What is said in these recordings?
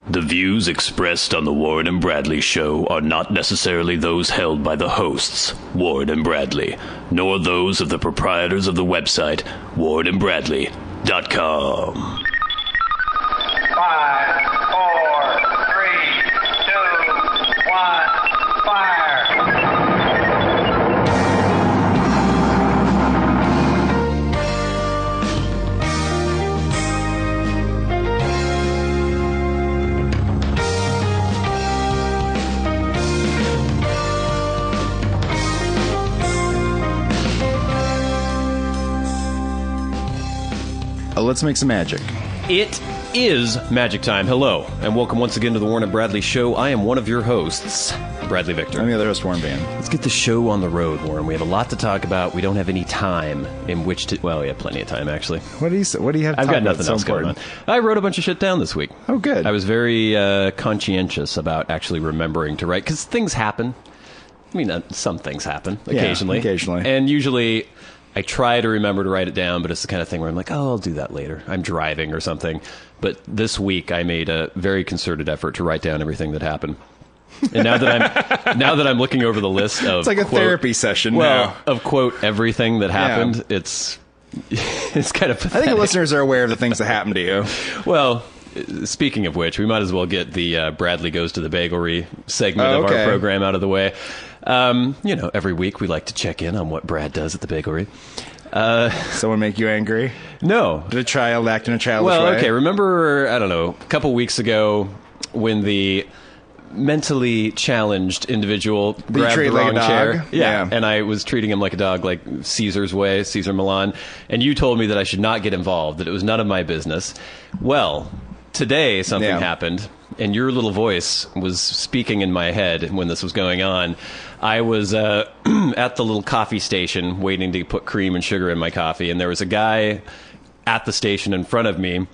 The views expressed on the Warren and Bradley Show are not necessarily those held by the hosts, Warren and Bradley, nor those of the proprietors of the website, warrenandbradley.com. 5, 4, 3, 2, 1, fire! Let's make some magic. It is magic time. Hello, and welcome once again to the Warren and Bradley Show. I am one of your hosts, Bradley Victor. I'm the other host, Warren Van. Let's get the show on the road, Warren. We have a lot to talk about. We don't have any time in which to... Well, we have plenty of time, actually. What do you have to I've talk got about? nothing else going on. I wrote a bunch of shit down this week. Oh, good. I was very conscientious about actually remembering to write, because things happen. I mean, some things happen occasionally. Yeah, occasionally. And usually... I try to remember to write it down, but it's the kind of thing where I'm like, oh, I'll do that later. I'm driving or something. But this week, I made a very concerted effort to write down everything that happened. And now that I'm looking over the list of it's like a quote, therapy session well, now. of quote everything that happened, Yeah. it's kind of pathetic. I think the listeners are aware of the things that happened to you. Well, speaking of which, we might as well get the Bradley Goes to the Bagelry segment of our program out of the way. Every week we like to check in on what Brad does at the bakery. Someone make you angry? No. Did a child act in a childish way? Well, okay, remember, I don't know, a couple weeks ago when the mentally challenged individu grabbed the wrong chair. Yeah, and I was treating him like a dog, like Caesar's way, Caesar Milan. And you told me that I should not get involved, that it was none of my business. Well, today something happened, and your little voice was speaking in my head when this was going on. I was at the little coffee station waiting to put cream and sugar in my coffee, and there was a guy at the station in front of me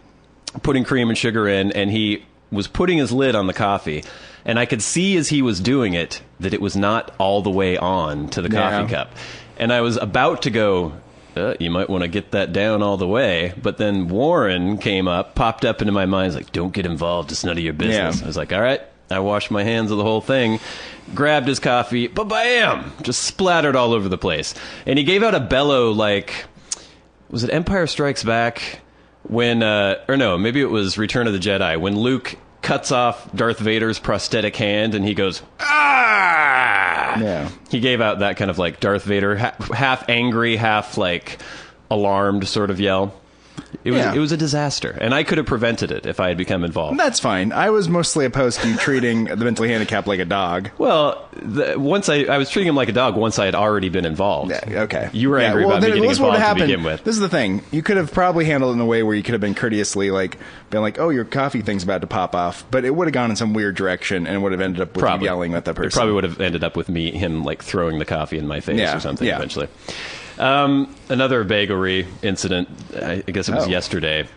putting cream and sugar in, and he was putting his lid on the coffee. And I could see as he was doing it that it was not all the way on to the coffee cup. And I was about to go... you might want to get that down all the way. But then Warren popped up into my mind. He's like, don't get involved. It's none of your business. Yeah. I was like, all right. I washed my hands of the whole thing, grabbed his coffee, ba-bam! Just splattered all over the place. And he gave out a bellow like, was it Empire Strikes Back? When, or no, maybe it was Return of the Jedi. When Luke cuts off Darth Vader's prosthetic hand and he goes, ah! Yeah. He gave out that kind of like Darth Vader, half angry, half like alarmed sort of yell. It was a disaster, and I could have prevented it if I had become involved. That's fine. I was mostly opposed to you treating the mentally handicapped like a dog. Well, once I was treating him like a dog once I had already been involved. Yeah, okay. You were angry about me getting involved to begin with. This is the thing. You could have probably handled it in a way where you could have been courteously been like, oh, your coffee thing's about to pop off. But it would have gone in some weird direction and would have ended up with you yelling at that person. It probably would have ended up with him like throwing the coffee in my face or something eventually. Another bagery incident, I guess it was yesterday.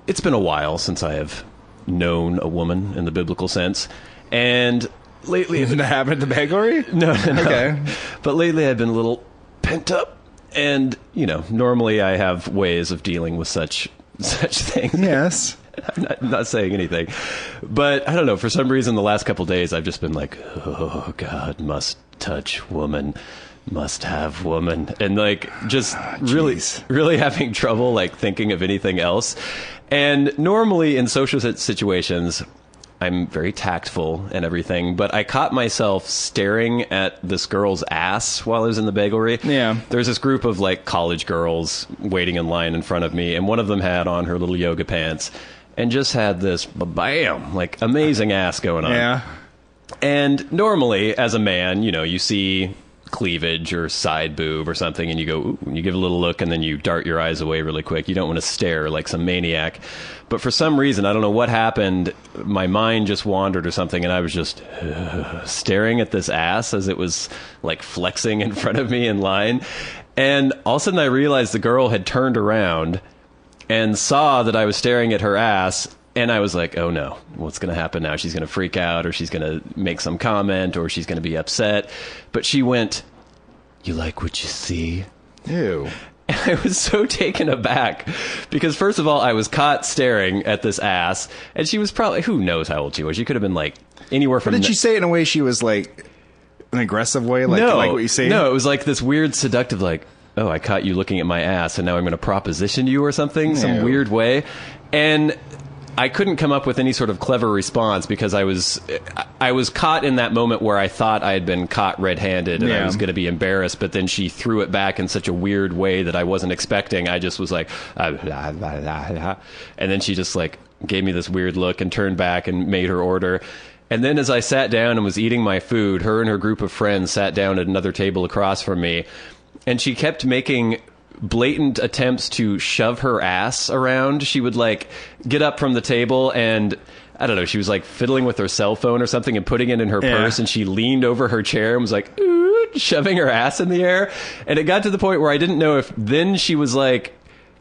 It's been a while since I have known a woman in the biblical sense. And lately... Didn't that happen at the bakery? No. Okay. But lately I've been a little pent up. And, normally I have ways of dealing with such things. Yes. I'm not saying anything. But, I don't know, for some reason the last couple days I've just been like, oh, God, must touch woman. Must have woman. And just really having trouble thinking of anything else. And normally in social situations, I'm very tactful and everything, but I caught myself staring at this girl's ass while I was in the bagelry. Yeah. There's this group of college girls waiting in line in front of me, and one of them had on her little yoga pants and just had this bam, amazing ass going on. Yeah. And normally as a man, you see cleavage or side boob or something, and you go, ooh, and you give a little look, and then you dart your eyes away really quick. You don't want to stare like some maniac. But for some reason, I don't know what happened, my mind just wandered or something, and I was just staring at this ass as it was flexing in front of me in line. And all of a sudden I realized the girl had turned around and saw that I was staring at her ass. And I was like, oh no, what's going to happen now? She's going to freak out, or she's going to make some comment, or she's going to be upset. But she went, you like what you see? Ew. And I was so taken aback because, first of all, I was caught staring at this ass, and she was probably, who knows how old she was? She could have been like anywhere from... But did she say it in a way she was like an aggressive way? Like, no, like what you say? No, it was like this weird seductive, like, oh, I caught you looking at my ass, and now I'm going to proposition you or something, some weird way. And I couldn't come up with any sort of clever response because I was caught in that moment where I thought I had been caught red-handed and I was going to be embarrassed, but then she threw it back in such a weird way that I wasn't expecting. I just was like, and then she just like gave me this weird look and turned back and made her order. And then as I sat down and was eating my food, her and her group of friends sat down at another table across from me, and she kept making blatant attempts to shove her ass around. She would like get up from the table and I don't know, she was like fiddling with her cell phone or something and putting it in her purse, and she leaned over her chair and was like ooh, shoving her ass in the air. And it got to the point where I didn't know if then she was like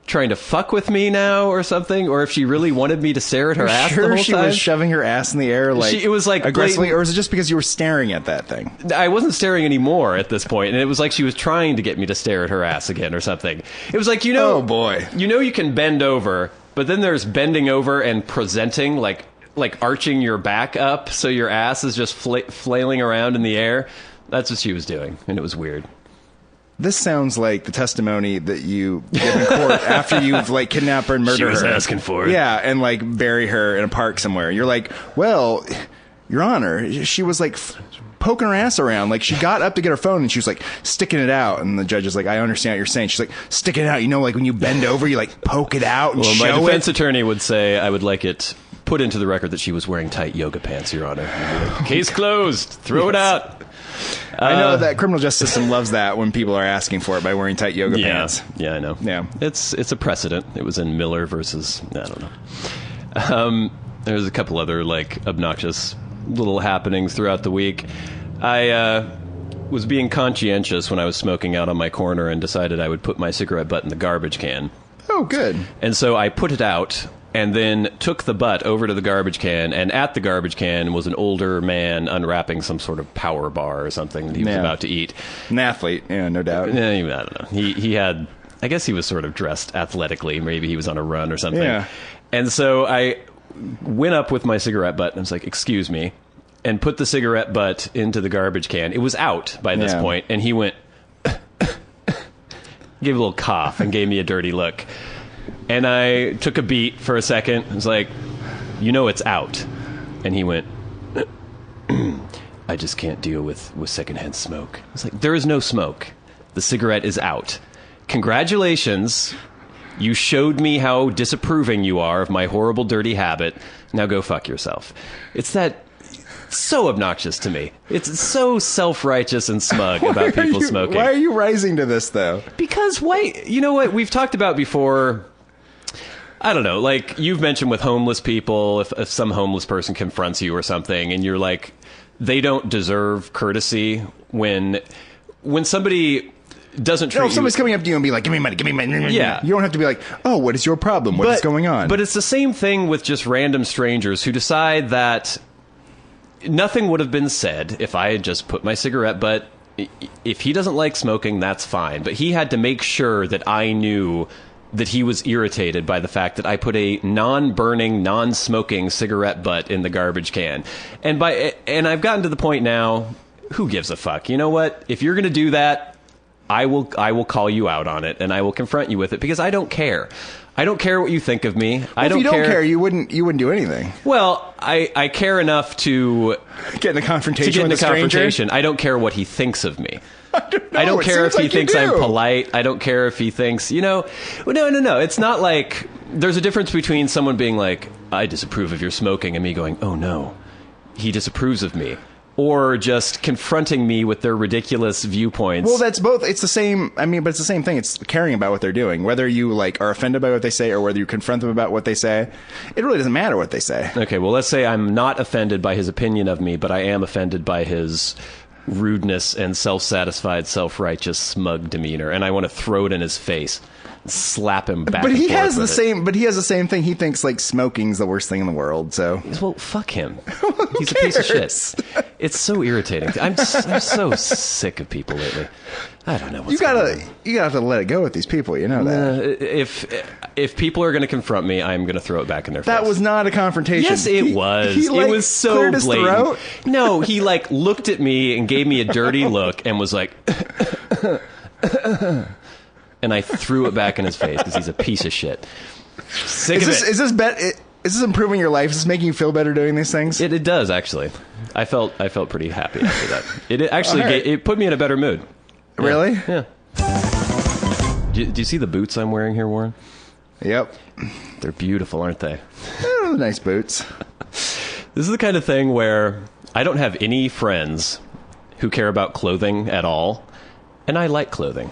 trying to fuck with me now or something, or if she really wanted me to stare at her ass the whole she time. Was shoving her ass in the air like it was like aggressively, or was it just because you were staring at that thing? I wasn't staring anymore at this point, and it was like she was trying to get me to stare at her ass again or something. It was like, oh boy, you can bend over, but then there's bending over and presenting, like arching your back up so your ass is just flailing around in the air. That's what she was doing, and it was weird. This sounds like the testimony that you give in court after you've like kidnapped her and murdered her. She was asking for it. Yeah, and like bury her in a park somewhere. You're like, well, Your Honor, she was like poking her ass around. Like she got up to get her phone and she was like sticking it out. And the judge is like, I understand what you're saying. She's like, stick it out. You know, like when you bend over, you like poke it out and show it. My defense attorney would say I would like it put into the record that she was wearing tight yoga pants, Your Honor. Like, case closed. Throw it out. I know that criminal justice system loves that when people are asking for it by wearing tight yoga pants. Yeah, I know. Yeah, it's a precedent. It was in Miller versus I don't know. There's a couple other like obnoxious little happenings throughout the week. I was being conscientious when I was smoking out on my corner and decided I would put my cigarette butt in the garbage can. Oh, good. And so I put it out and then took the butt over to the garbage can, and at the garbage can was an older man unwrapping some sort of power bar or something that he was about to eat. An athlete, yeah, no doubt. I don't know. He had, I guess he was sort of dressed athletically. Maybe he was on a run or something. Yeah. And so I went up with my cigarette butt and I was like, excuse me, and put the cigarette butt into the garbage can. It was out by this point, and he went, gave a little cough and gave me a dirty look. And I took a beat for a second. I was like, you know it's out. And he went, I just can't deal with secondhand smoke. I was like, there is no smoke. The cigarette is out. Congratulations. You showed me how disapproving you are of my horrible, dirty habit. Now go fuck yourself. It's so obnoxious to me. It's so self-righteous and smug about people smoking. Why are you rising to this, though? Because, you know what? We've talked about before... I don't know, like you've mentioned with homeless people, if some homeless person confronts you or something and you're like, they don't deserve courtesy when somebody doesn't treat if somebody's coming up to you and be like, give me money. Yeah. You don't have to be like, oh, what is your problem? What is going on? But it's the same thing with just random strangers who decide that nothing would have been said if I had just put my cigarette butt. If he doesn't like smoking, that's fine. But he had to make sure that I knew that he was irritated by the fact that I put a non-burning, non-smoking cigarette butt in the garbage can. And I've gotten to the point now, who gives a fuck? You know what? If you're going to do that, I will call you out on it, and I will confront you with it, because I don't care. I don't care what you think of me. If you don't care, you wouldn't do anything. Well, I care enough to get in a confrontation with a stranger. I don't care what he thinks of me. I don't care if he thinks I'm polite. I don't care if he thinks, no. It's not like there's a difference between someone being like, I disapprove of your smoking, and me going, oh no, he disapproves of me. Or just confronting me with their ridiculous viewpoints. Well, that's both. It's the same. I mean, but it's the same thing. It's caring about what they're doing. Whether you are offended by what they say or whether you confront them about what they say, it really doesn't matter what they say. Okay, well, let's say I'm not offended by his opinion of me, but I am offended by his rudeness and self-satisfied, self-righteous, smug demeanor, and I want to throw it in his face. Slap him back. But he has the same. But he has the same thing. He thinks like smoking's the worst thing in the world. So well, fuck him. He's a piece of shit. It's so irritating. I'm so sick of people lately. I don't know what's going on. You gotta have to let it go with these people, you know that. If people are going to confront me, I'm going to throw it back in their face. That was not a confrontation. Yes, it was. It was so blatant. No, he looked at me and gave me a dirty look and was like, and I threw it back in his face because he's a piece of shit. Sick of it. Is this improving your life? Is this making you feel better doing these things? It does, actually. I felt pretty happy after that. It actually it put me in a better mood. Yeah. Really? Yeah. Do you see the boots I'm wearing here, Warren? Yep. They're beautiful, aren't they? Nice boots. This is the kind of thing where I don't have any friends who care about clothing at all, and I like clothing.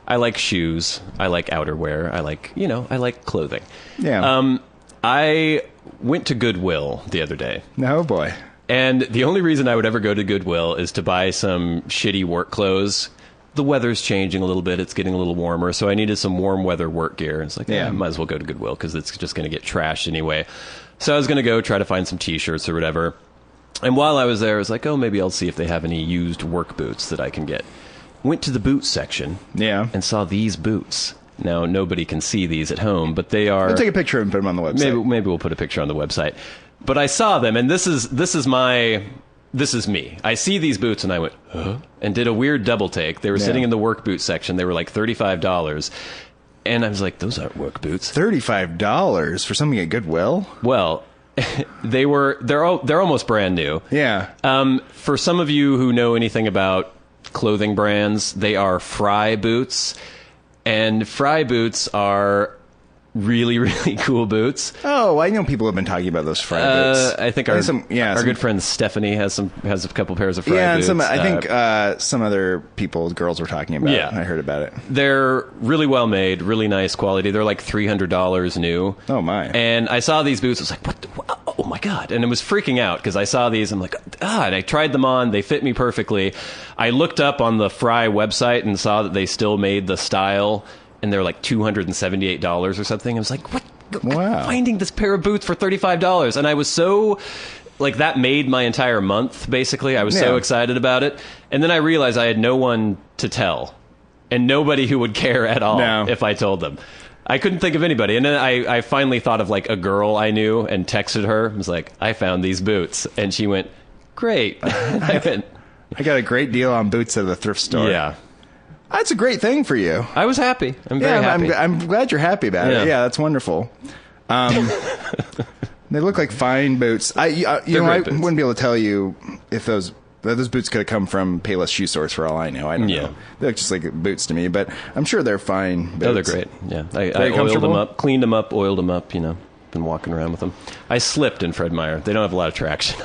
I like shoes. I like outerwear. I like clothing. Yeah. I went to Goodwill the other day. Oh, boy. And the only reason I would ever go to Goodwill is to buy some shitty work clothes. The weather's changing a little bit. It's getting a little warmer. So I needed some warm weather work gear. It's like, I might as well go to Goodwill because it's just going to get trashed anyway. So I was going to go try to find some T-shirts or whatever. And while I was there, I was like, maybe I'll see if they have any used work boots that I can get. Went to the boots section. Yeah. And saw these boots. Now, nobody can see these at home, but they are... We'll take a picture and put them on the website. Maybe we'll put a picture on the website. But I saw them, and this is me. I see these boots, and I went, huh? And did a weird double take. They were sitting in the work boot section. They were like $35. And I was like, those aren't work boots. $35 for something at Goodwill? Well, they're almost brand new. Yeah. For some of you who know anything about clothing brands, they are Fry boots. And Fry boots are really, really cool boots. Oh, I know people have been talking about those Fry boots. I think our good friend Stephanie has a couple pairs of Fry boots. And I think some other girls were talking about it. I heard about it. They're really well made, really nice quality. They're like $300 new. Oh, my. And I saw these boots. I was like, what? Oh, my God. And it was freaking out because I saw these. I'm like, and I tried them on. They fit me perfectly. I looked up on the Fry website and saw that they still made the style. And they're like $278 or something. I was like, what? Wow. Finding this pair of boots for $35. And I was so, that made my entire month, basically. I was so excited about it. And then I realized I had no one to tell. And nobody who would care at all if I told them. I couldn't think of anybody. And then I finally thought of a girl I knew and texted her. I was like, I found these boots. And she went, great. I got a great deal on boots at the thrift store. Yeah. That's a great thing for you. I was happy. I'm very happy. I'm glad you're happy about it. Yeah, that's wonderful. They look like fine boots. I wouldn't be able to tell you if those boots could have come from Payless Shoe Source for all I know. I don't know. They look just like boots to me, but I'm sure they're fine boots. Oh, they're great. Yeah, I oiled them up, cleaned them up, oiled them up. Been walking around with them. I slipped in Fred Meyer. They don't have a lot of traction.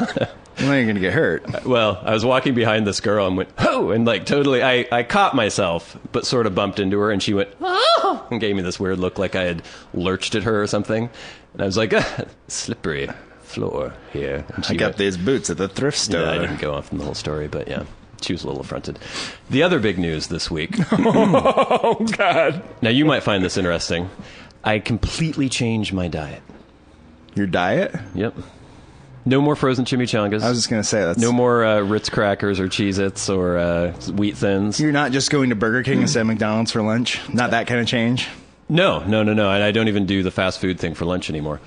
Well, you're going to get hurt. Well, I was walking behind this girl and went, oh, and totally, I caught myself, but sort of bumped into her, and she went, oh, and gave me this weird look like I had lurched at her or something. And I was like, slippery floor here. I got these boots at the thrift store. Yeah, I didn't go off on the whole story, but yeah, she was a little affronted. The other big news this week. Oh, God. Now, you might find this interesting. I completely changed my diet. Your diet? Yep. No more frozen chimichangas. I was just going to say that. No more Ritz crackers or Cheez-Its or Wheat Thins. You're not just going to Burger King instead of McDonald's for lunch? Not that kind of change? No. And I don't even do the fast food thing for lunch anymore.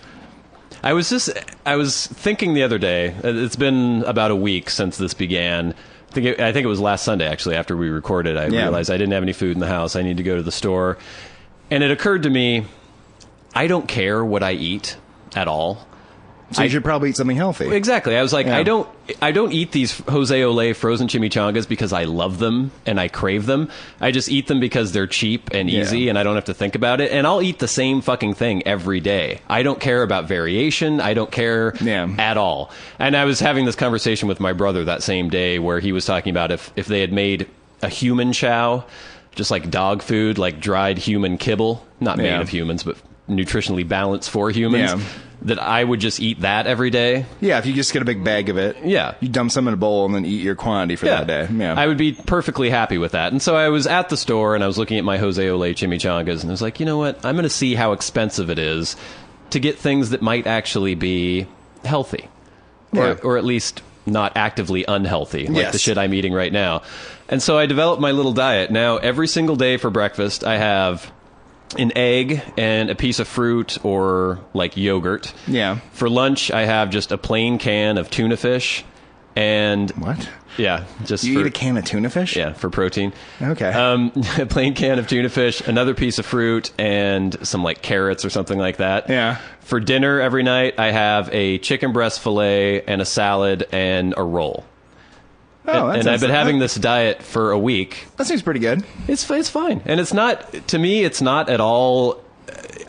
I was thinking the other day, it's been about a week since this began. I think it was last Sunday, actually, after we recorded. I realized I didn't have any food in the house. I need to go to the store. And it occurred to me, I don't care what I eat at all. So you should probably eat something healthy. Exactly. I was like, I don't eat these Jose Olé frozen chimichangas because I love them and I crave them. I just eat them because they're cheap and easy and I don't have to think about it. And I'll eat the same fucking thing every day. I don't care about variation. I don't care at all. And I was having this conversation with my brother that same day where he was talking about if they had made a human chow, just like dog food, like dried human kibble, not made of humans, but nutritionally balanced for humans, that I would just eat that every day. Yeah, if you just get a big bag of it. Yeah. You dump some in a bowl and then eat your quantity for that day. Yeah. I would be perfectly happy with that. And so I was at the store and I was looking at my Jose Olé chimichangas and I was like, you know what? I'm going to see how expensive it is to get things that might actually be healthy. or at least not actively unhealthy, like the shit I'm eating right now. And so I developed my little diet. Now, every single day for breakfast, I have an egg and a piece of fruit or like yogurt. Yeah. For lunch, I have just a plain can of tuna fish. And what? Yeah, just you eat a can of tuna fish? Yeah, for protein. Okay. A plain can of tuna fish, another piece of fruit, and some like carrots or something like that. Yeah. For dinner every night, I have a chicken breast fillet and a salad and a roll. Oh, and I've been having this diet for a week. That seems pretty good. It's fine, and it's not, to me, it's not at all.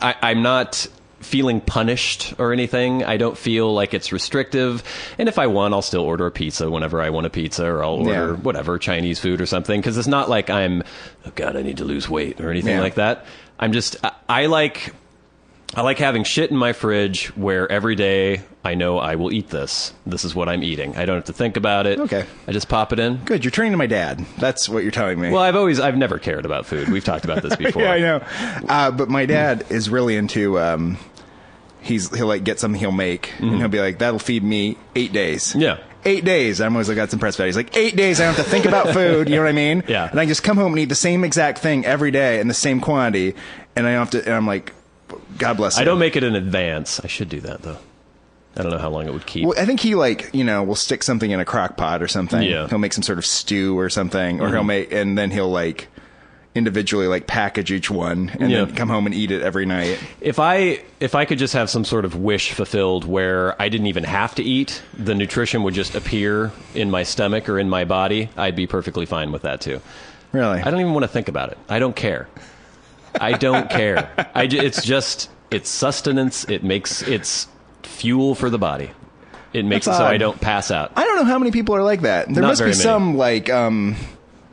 I'm not feeling punished or anything. I don't feel like it's restrictive. And if I want, I'll still order a pizza whenever I want a pizza, or I'll order whatever, Chinese food or something. Because it's not like I'm, oh God, I need to lose weight or anything like that. I'm just, I like having shit in my fridge where every day I know I will eat this. This is what I'm eating. I don't have to think about it. Okay. I just pop it in. Good. You're turning to my dad. That's what you're telling me. Well, I've never cared about food. We've talked about this before. Yeah, I know. But my dad is really into, he'll like get something he'll make and he'll be like, that'll feed me 8 days. Yeah. 8 days. I'm always like, that's impressed by it. He's like, 8 days. I don't have to think about food. You know what I mean? Yeah. And I just come home and eat the same exact thing every day in the same quantity. And I don't have to, and I'm like, God bless him. I don't make it in advance. I should do that though. I don't know how long it would keep. Well, I think he will stick something in a crock pot or something. Yeah. He'll make some sort of stew or something, or then he'll like individually like package each one and then come home and eat it every night. If I could just have some sort of wish fulfilled where I didn't even have to eat, the nutrition would just appear in my stomach or in my body, I'd be perfectly fine with that too. Really? I don't even want to think about it. I don't care. I don't care. It's sustenance. It's fuel for the body. It makes it so I don't pass out. I don't know how many people are like that. There Not must be very many. some like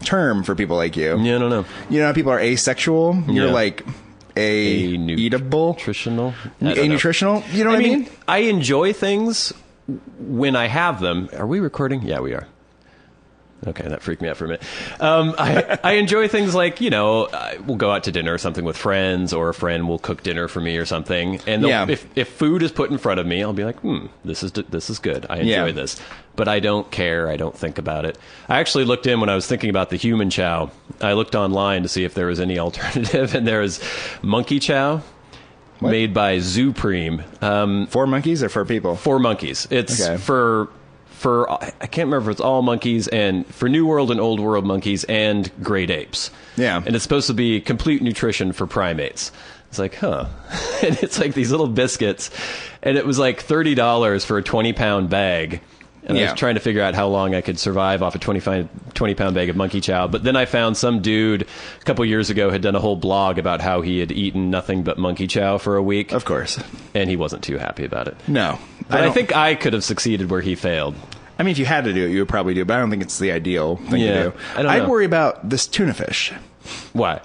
term for people like you. Yeah, I don't know. You know how people are asexual? You're like eatable? Nutritional? Nutritional? You know what I mean? I enjoy things when I have them. Are we recording? Yeah, we are. Okay, that freaked me out for a minute. I enjoy things like, we'll go out to dinner or something with friends, or a friend will cook dinner for me or something. And if food is put in front of me, I'll be like, this is good. I enjoy this. But I don't care. I don't think about it. I actually looked in when I was thinking about the human chow. I looked online to see if there was any alternative, and there is monkey chow. What? Made by Zoopreme. For monkeys or for people? For monkeys. It's for I can't remember if it's all monkeys, and for New World and Old World monkeys and great apes. Yeah. And it's supposed to be complete nutrition for primates. It's like, huh. And it's like these little biscuits, and it was like $30 for a 20-pound bag. And I was trying to figure out how long I could survive off a 20-pound bag of monkey chow. But then I found some dude a couple years ago had done a whole blog about how he had eaten nothing but monkey chow for a week. Of course. And he wasn't too happy about it. No. But I think I could have succeeded where he failed. I mean, if you had to do it, you would probably do it, but I don't think it's the ideal thing to do. I'd worry about this tuna fish. Why?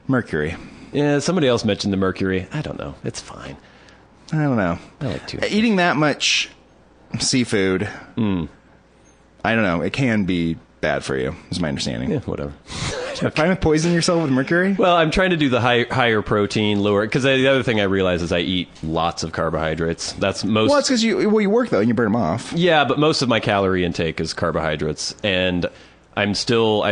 Mercury. Yeah, somebody else mentioned the mercury. I don't know. It's fine. I don't know. I like tuna fish. Eating that much seafood, I don't know. It can be bad for you, is my understanding. Yeah, whatever. Fine with poisoning yourself with mercury? Well, I'm trying to do the higher protein, lower... Because the other thing I realize is I eat lots of carbohydrates. That's most... Well, it's because you work, though, and you burn them off. Yeah, but most of my calorie intake is carbohydrates. And I still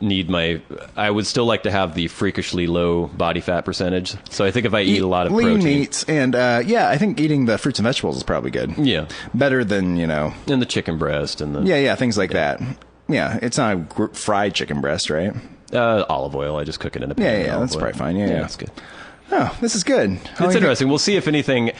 need I would still like to have the freakishly low body fat percentage. So I think if I eat a lot of lean protein... meats, and I think eating the fruits and vegetables is probably good. Yeah. Better than, And the chicken breast and the... Yeah, things like that. Yeah, it's not a fried chicken breast, right? Olive oil. I just cook it in a pan. Yeah, that's probably fine. Yeah, that's good. Oh, this is good. It's interesting. We'll see if anything.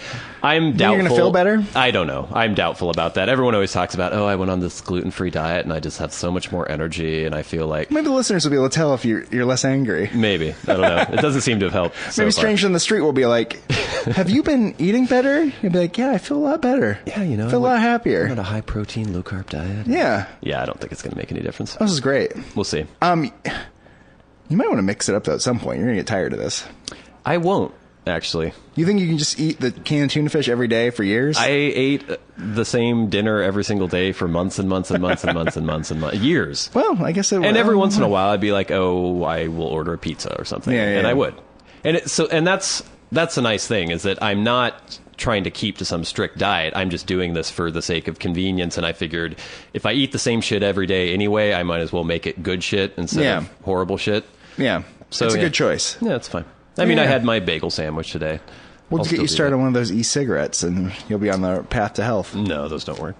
I'm doubtful. You're going to feel better? I don't know. I'm doubtful about that. Everyone always talks about, I went on this gluten-free diet and I just have so much more energy, and I feel like... Maybe the listeners will be able to tell if you're less angry. Maybe. I don't know. It doesn't seem to have helped. Maybe strangers in the street will be like, have you been eating better? You'll be like, yeah, I feel a lot better. Yeah, I feel a lot happier. I'm on a high-protein, low-carb diet. Yeah. Yeah, I don't think it's going to make any difference. This is great. We'll see. You might want to mix it up, though, at some point. You're going to get tired of this. I won't, actually. You think you can just eat the canned tuna fish every day for years? I ate the same dinner every single day for months and months and months and months and months and months. Years. Well, I guess it would. And every once in a while, I'd be like, I will order a pizza or something. And I would. And that's a nice thing, is that I'm not trying to keep to some strict diet. I'm just doing this for the sake of convenience, and I figured if I eat the same shit every day anyway, I might as well make it good shit instead of horrible shit. Yeah, so it's a good choice. Yeah, it's fine. I mean, I had my bagel sandwich today. We'll get you started on one of those e-cigarettes, and you'll be on the path to health. No, those don't work.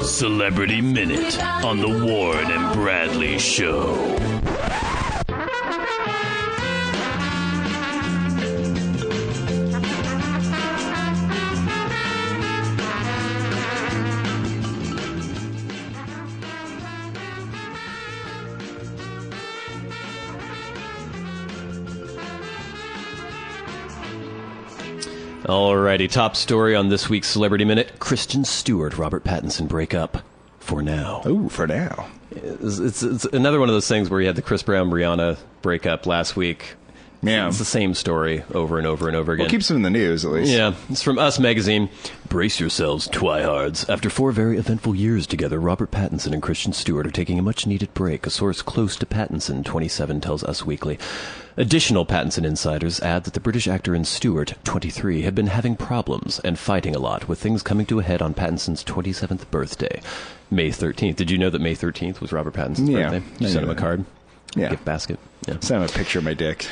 Celebrity Minute on the Warren and Bradley Show. Alrighty, top story on this week's Celebrity Minute. Kristen Stewart, Robert Pattinson break up for now. Ooh, for now. It's another one of those things where you had the Chris Brown-Rihanna breakup last week. Yeah. It's the same story over and over and over again. Well, it keeps them in the news, at least. Yeah. It's from Us Magazine. Brace yourselves, twihards. After 4 very eventful years together, Robert Pattinson and Kristen Stewart are taking a much-needed break. A source close to Pattinson, 27, tells Us Weekly. Additional Pattinson insiders add that the British actor and Stewart, 23, have been having problems and fighting a lot, with things coming to a head on Pattinson's 27th birthday, May 13th. Did you know that May 13th was Robert Pattinson's birthday? You sent him a card? Yeah. Gift basket? Yeah. Send him a picture of my dick.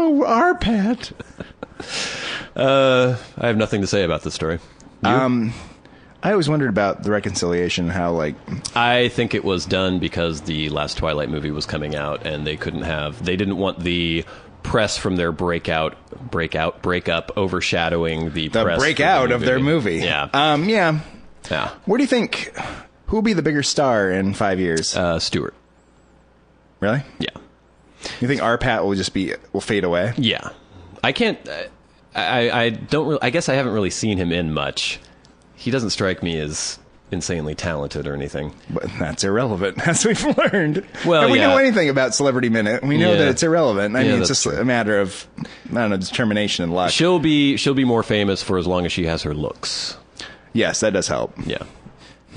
Oh, our Pat. I have nothing to say about this story. You? I always wondered about the reconciliation, how, like... I think it was done because the last Twilight movie was coming out, and they didn't want the press from their breakup overshadowing the press breakout of their movie. Yeah. Yeah. Where do you think, who will be the bigger star in 5 years? Stewart. Really? Yeah. You think our Pat will fade away? Yeah. I can't, I don't really, I guess I haven't really seen him in much. He doesn't strike me as insanely talented or anything. But that's irrelevant, as we've learned. Well, if we know anything about Celebrity Minute, we know that it's irrelevant. I mean, it's just a matter of, I don't know, determination and luck. She'll be more famous for as long as she has her looks. Yes, that does help. Yeah.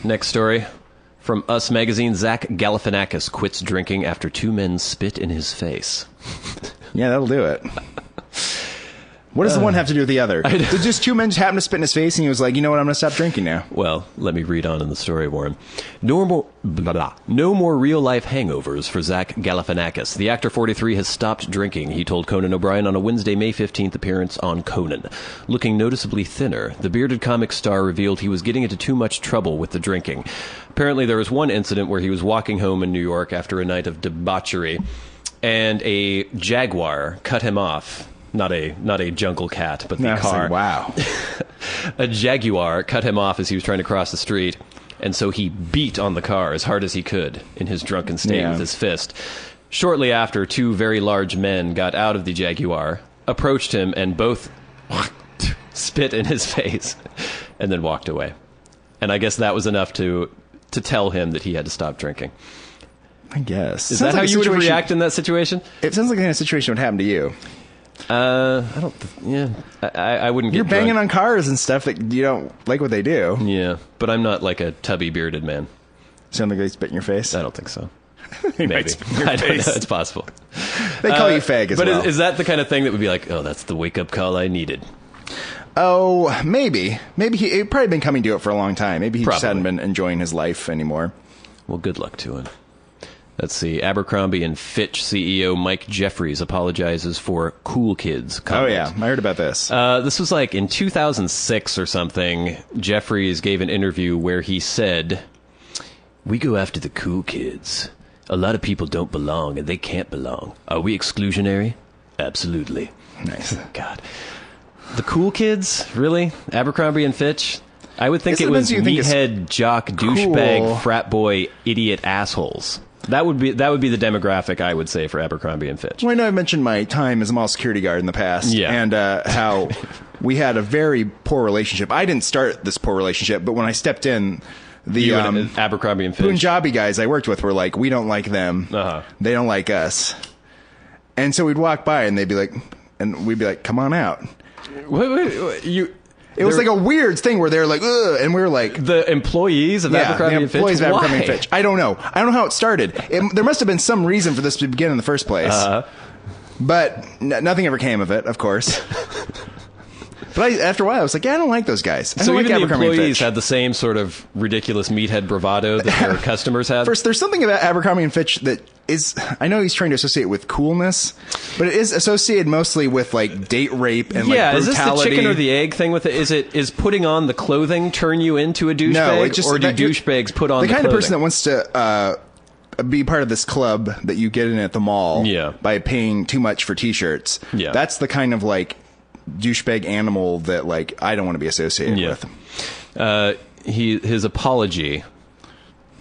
Next story. From Us Magazine, Zach Galifianakis quits drinking after 2 men spit in his face. Yeah, that'll do it. What does the one have to do with the other? Did just 2 men just happen to spit in his face and he was like, you know what, I'm going to stop drinking now? Well, let me read on in the story, Warren. No more real-life hangovers for Zach Galifianakis. The actor, 43, has stopped drinking, he told Conan O'Brien on a Wednesday, May 15th appearance on Conan. Looking noticeably thinner, the bearded comic star revealed he was getting into too much trouble with the drinking. Apparently, there was one incident where he was walking home in New York after a night of debauchery, and a Jaguar cut him off. Not a jungle cat, but the car. Like, wow. A Jaguar cut him off as he was trying to cross the street, and so he beat on the car as hard as he could in his drunken state with his fist. Shortly after, 2 very large men got out of the Jaguar, approached him, and both spit in his face, and then walked away. And I guess that was enough to tell him that he had to stop drinking. I guess. Is that how you would react in that situation? It sounds like the kind of situation would happen to you. I don't. Yeah, I wouldn't get. You're banging drunk on cars and stuff that you don't like what they do. Yeah, but I'm not like a tubby bearded man. Sound like they spit in your face? I don't think so. Maybe. I don't know. It's possible. They call you fag as well. But is that the kind of thing that would be like, oh, that's the wake up call I needed? Oh, maybe. Maybe he'd probably been coming to it for a long time. Maybe he just hadn't been enjoying his life anymore. Well, good luck to him. Let's see. Abercrombie and Fitch CEO Mike Jeffries apologizes for cool kids comment. Oh, yeah. I heard about this. This was like in 2006 or something. Jeffries gave an interview where he said, "We go after the cool kids. A lot of people don't belong, and they can't belong. Are we exclusionary? Absolutely." Nice. God. The cool kids? Really? Abercrombie and Fitch? I would think it was meathead, jock, douchebag, frat boy, idiot assholes. That would be the demographic, I would say, for Abercrombie and Fitch. Well, I know I mentioned my time as a mall security guard in the past, and how we had a very poor relationship. I didn't start this poor relationship, but when I stepped in, the Abercrombie and Fitch Punjabi guys I worked with were like, we don't like them, they don't like us, and so we'd walk by and they'd be like, and we'd be like, come on out. Wait, It was like a weird thing where they're like, ugh, and we were like... The employees of Abercrombie and Fitch? Employees of Abercrombie and Fitch. I don't know how it started. There must have been some reason for this to begin in the first place. But nothing ever came of it, of course. But after a while, I was like, yeah, I don't like those guys. I don't like even the Abercrombie employees and Fitch. had the same sort of ridiculous meathead bravado that their customers had? First, there's something about Abercrombie and Fitch that is... I know he's trying to associate with coolness, but it is associated mostly with, like, date rape and, like, brutality. Is this the chicken or the egg thing with it? Is putting on the clothing turn you into a douchebag? No, or do douchebags put on the kind clothing? of person that wants to... be part of this club that you get in at the mall by paying too much for t-shirts. Yeah. That's the kind of, like, douchebag animal that, like, I don't want to be associated with. His apology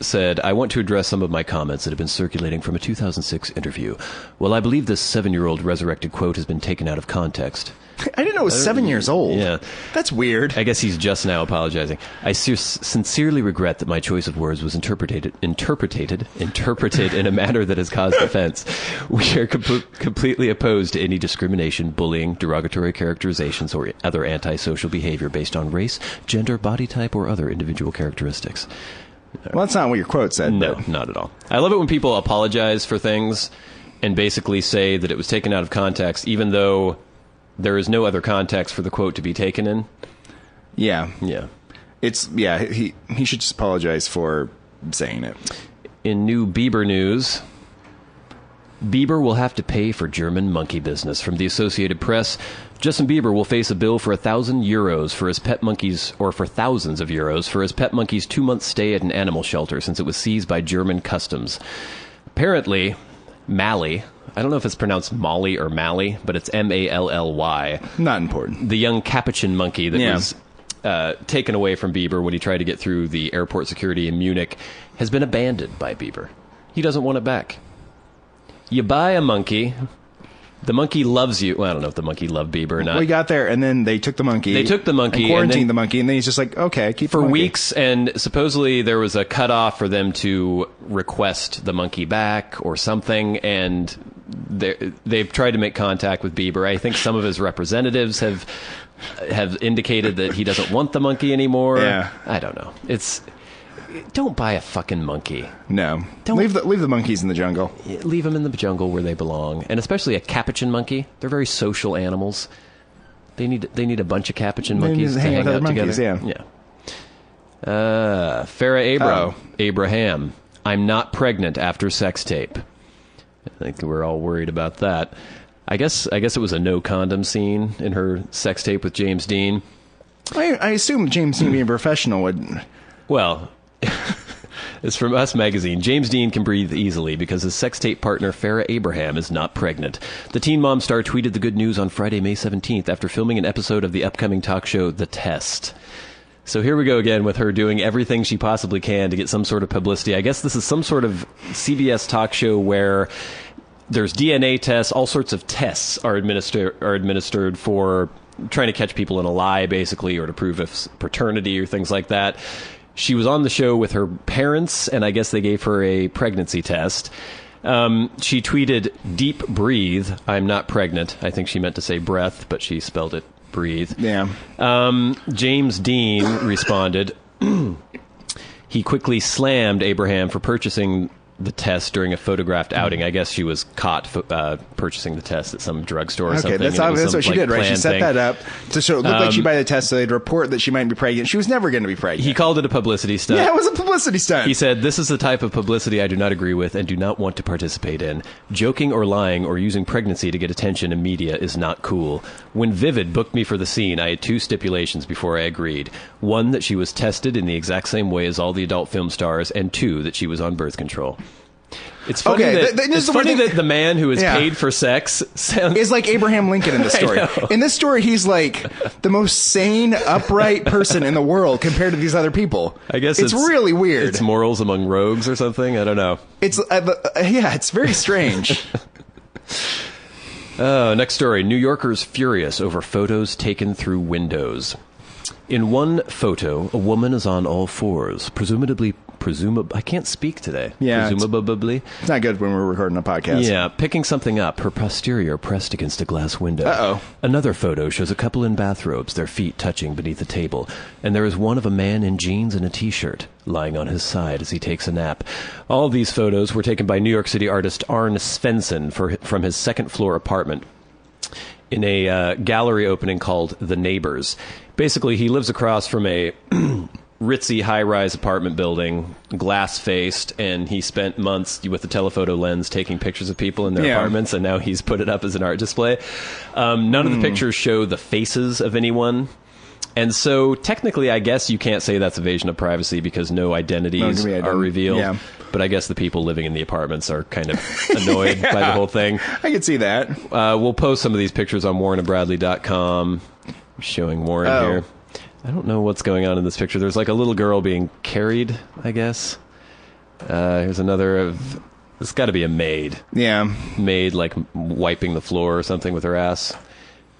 said, I want to address some of my comments that have been circulating from a 2006 interview. Well, I believe this 7-year-old resurrected quote has been taken out of context. I didn't know it was 7 years old. Yeah. That's weird. I guess he's just now apologizing. I sincerely regret that my choice of words was interpreted in a manner that has caused offense. We are completely opposed to any discrimination, bullying, derogatory characterizations, or other antisocial behavior based on race, gender, body type, or other individual characteristics. Well, that's not what your quote said. No, but. not at all. I love it when people apologize for things and basically say that it was taken out of context, even though there is no other context for the quote to be taken in. Yeah. Yeah. He should just apologize for saying it. In new Bieber news, Bieber will have to pay for German monkey business. From the Associated Press, Justin Bieber will face a bill for €1,000 for his pet monkeys, or for thousands of euros for his pet monkey's 2-month stay at an animal shelter since it was seized by German customs. Apparently, Mally, I don't know if it's pronounced Molly or Mally, but it's Mally. Not important. The young capuchin monkey that was taken away from Bieber when he tried to get through the airport security in Munich has been abandoned by Bieber. He doesn't want it back. You buy a monkey, the monkey loves you. Well, I don't know if the monkey loved Bieber or not. We got there, and then they took the monkey. They took the monkey. And quarantined the monkey, and then he's just like, okay, keep the monkey. For weeks, and supposedly there was a cutoff for them to request the monkey back or something, and they've tried to make contact with Bieber. I think some of his representatives have indicated that he doesn't want the monkey anymore. Yeah. I don't know. Don't buy a fucking monkey. No. Leave the monkeys in the jungle. Leave them in the jungle where they belong. And especially a capuchin monkey. They're very social animals. They need a bunch of capuchin monkeys to hang out together. Yeah. Farrah Abraham. I'm not pregnant after sex tape. I think we're all worried about that. I guess it was a no condom scene in her sex tape with James Dean. I assume James Dean being a professional would... Well... It's from Us Magazine. James Dean can breathe easily because his sex tape partner Farrah Abraham is not pregnant. The Teen Mom star tweeted the good news on Friday, May 17th after filming an episode of the upcoming talk show The Test. So here we go again with her doing everything she possibly can to get some sort of publicity. I guess this is some sort of CBS talk show where there's DNA tests, all sorts of tests are administered for trying to catch people in a lie, basically, or to prove if paternity or things like that. She was on the show with her parents, and I guess they gave her a pregnancy test. She tweeted, "Deep breathe. I'm not pregnant." I think she meant to say breath, but she spelled it breathe. Yeah. James Dean responded. He quickly slammed Abraham for purchasing the test during a photographed outing. I guess she was caught purchasing the test at some drugstore or something. Okay, that's what she did, right? She set that up to show it looked like she buy the test, so they'd report that she might be pregnant. She was never going to be pregnant. He called it a publicity stunt. Yeah, it was a publicity stunt. He said, "This is the type of publicity I do not agree with and do not want to participate in. Joking or lying or using pregnancy to get attention in media is not cool. When Vivid booked me for the scene, I had 2 stipulations before I agreed. 1, that she was tested in the exact same way as all the adult film stars, and 2, that she was on birth control." It's funny, that the man who is paid for sex is like Abraham Lincoln in this story. In this story, he's like the most sane, upright person in the world compared to these other people. I guess it's really weird. It's morals among rogues or something. I don't know. It's very strange. Next story. New Yorkers furious over photos taken through windows. In one photo, a woman is on all fours, presumably, I can't speak today. Yeah, presumably. It's not good when we're recording a podcast. Yeah, picking something up, her posterior pressed against a glass window. Uh-oh. Another photo shows a couple in bathrobes, their feet touching beneath a table, and there is one of a man in jeans and a t-shirt, lying on his side as he takes a nap. All of these photos were taken by New York City artist Arne Svenson from his second-floor apartment in a gallery opening called The Neighbors. Basically, he lives across from a ritzy high-rise apartment building, glass-faced, and he spent months with a telephoto lens taking pictures of people in their apartments, and now he's put it up as an art display. None of the pictures show the faces of anyone. And so, technically, I guess you can't say that's evasion of privacy because no identities are revealed. Yeah. But I guess the people living in the apartments are kind of annoyed by the whole thing. I could see that. We'll post some of these pictures on warrenandbradley.com, showing Warren here. I don't know what's going on in this picture. There's like a little girl being carried, I guess. Here's another of... It's got to be a maid. Yeah. Maid, like, wiping the floor or something with her ass.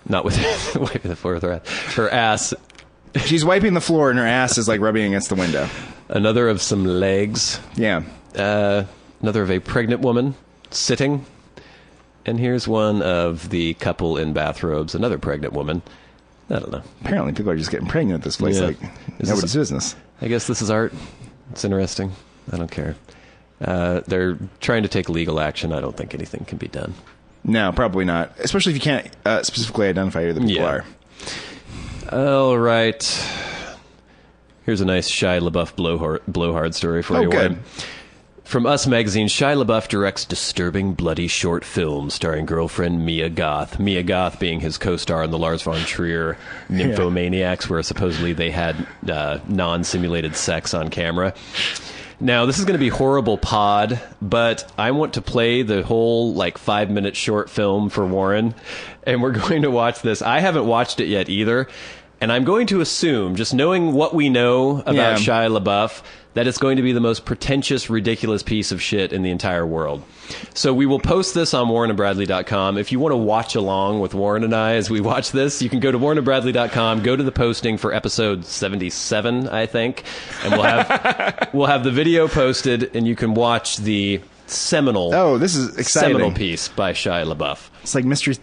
Not with wiping the floor with her ass. Her ass. She's wiping the floor and her ass is like rubbing against the window. Another of some legs. Yeah. Another of a pregnant woman sitting. And here's one of the couple in bathrobes. Another pregnant woman. I don't know. Apparently people are just getting pregnant at this place. Like nobody's business. I guess this is art. It's interesting. I don't care. They're trying to take legal action. I don't think anything can be done. No, probably not. Especially if you can't specifically identify who the people are. All right. Here's a nice Shia LaBeouf blowhard story for you. Good. From Us Magazine, Shia LaBeouf directs disturbing, bloody short film starring girlfriend Mia Goth. Mia Goth being his co-star in the Lars von Trier Nymphomaniacs, where supposedly they had non-simulated sex on camera. Now, this is going to be horrible pod, but I want to play the whole, 5-minute short film for Warren, and we're going to watch this. I haven't watched it yet either, and I'm going to assume, just knowing what we know about Shia LaBeouf, that it's going to be the most pretentious, ridiculous piece of shit in the entire world. So we will post this on warrenandbradley.com. If you want to watch along with Warren and I as we watch this, you can go to warrenandbradley.com, go to the posting for episode 77, I think, and we'll have the video posted, and you can watch the seminal this is exciting. Seminal piece by Shia LaBeouf. It's like Mystery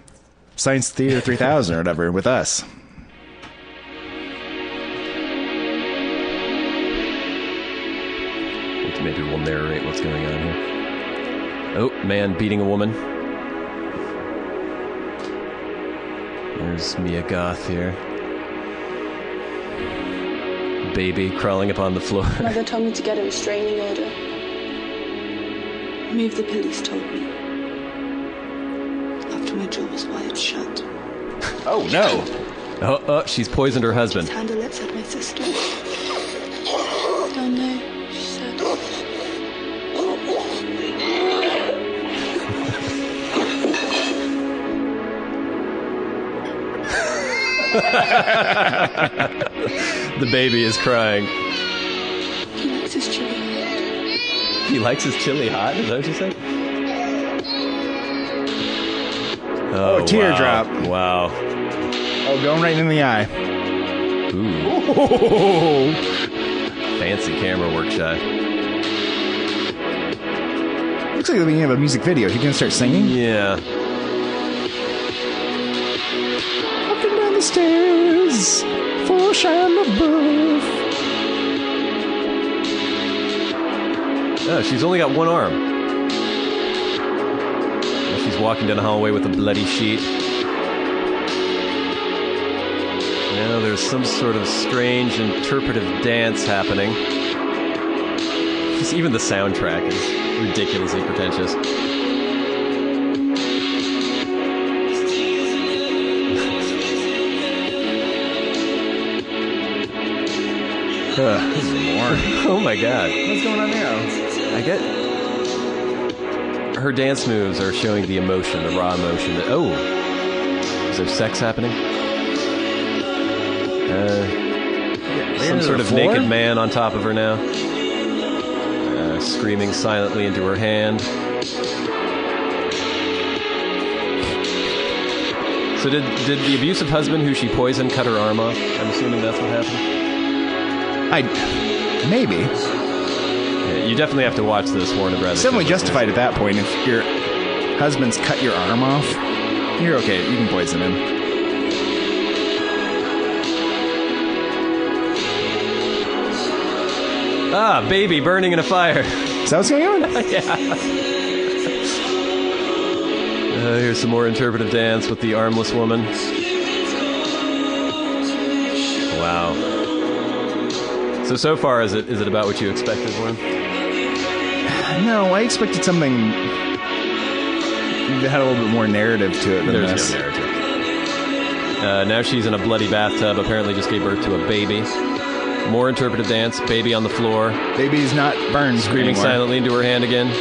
Science Theater 3000 or whatever with us. Maybe we'll narrate what's going on here. Oh, man beating a woman. There's Mia Goth here. Baby crawling upon the floor. Mother told me to get a restraining order. Move, the police told me. After my jaw was wired shut. Oh, no. Oh, she's poisoned her husband. Handle it, said my sister. Oh, no, she said. The baby is crying. He likes his chili hot. He likes his chili hot? Is that what you said? Oh, teardrop. Wow. Oh, going right in the eye. Ooh. Fancy camera work shot. Looks like we have a music video. He gonna start singing? Yeah. Walking down the stairs for Shia LaBeouf. Oh, she's only got one arm. She's walking down the hallway with a bloody sheet. Now there's some sort of strange interpretive dance happening. Just even the soundtrack is ridiculously pretentious. This is more. Oh my god. What's going on now? I get... Her dance moves are showing the emotion, the raw emotion. Is there sex happening? Some sort of naked man on top of her now. Screaming silently into her hand. So So did the abusive husband who she poisoned cut her arm off? I'm assuming that's what happened. Maybe. Yeah, you definitely have to watch this, Warren and Bradley. It's definitely justified at that point. If your husband's cut your arm off, you're okay. You can poison him. Ah, baby burning in a fire. Is that what's going on? Yeah. Here's some more interpretive dance with the armless woman. Wow. So far, is it about what you expected, Warren? No, I expected something that had a little bit more narrative to it than There's this. no narrative. Now she's in a bloody bathtub. Apparently just gave birth to a baby. More interpretive dance. Baby on the floor. Baby's not burned Screaming anymore. silently into her hand again.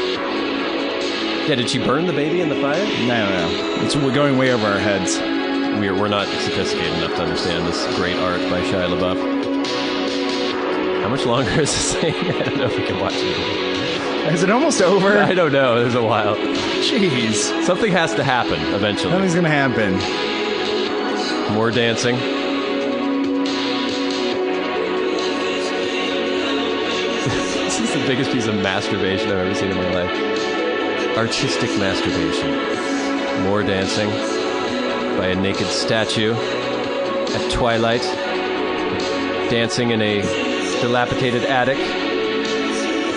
Yeah, did she burn the baby in the fire? No. We're going way over our heads. We're not sophisticated enough to understand this great art by Shia LaBeouf. How much longer is this thing? I don't know if we can watch it. Is it almost over? I don't know. There's a while. Jeez. Something has to happen eventually. Nothing's going to happen. More dancing. This is the biggest piece of masturbation I've ever seen in my life. Artistic masturbation. More dancing by a naked statue at twilight. Dancing in a dilapidated attic.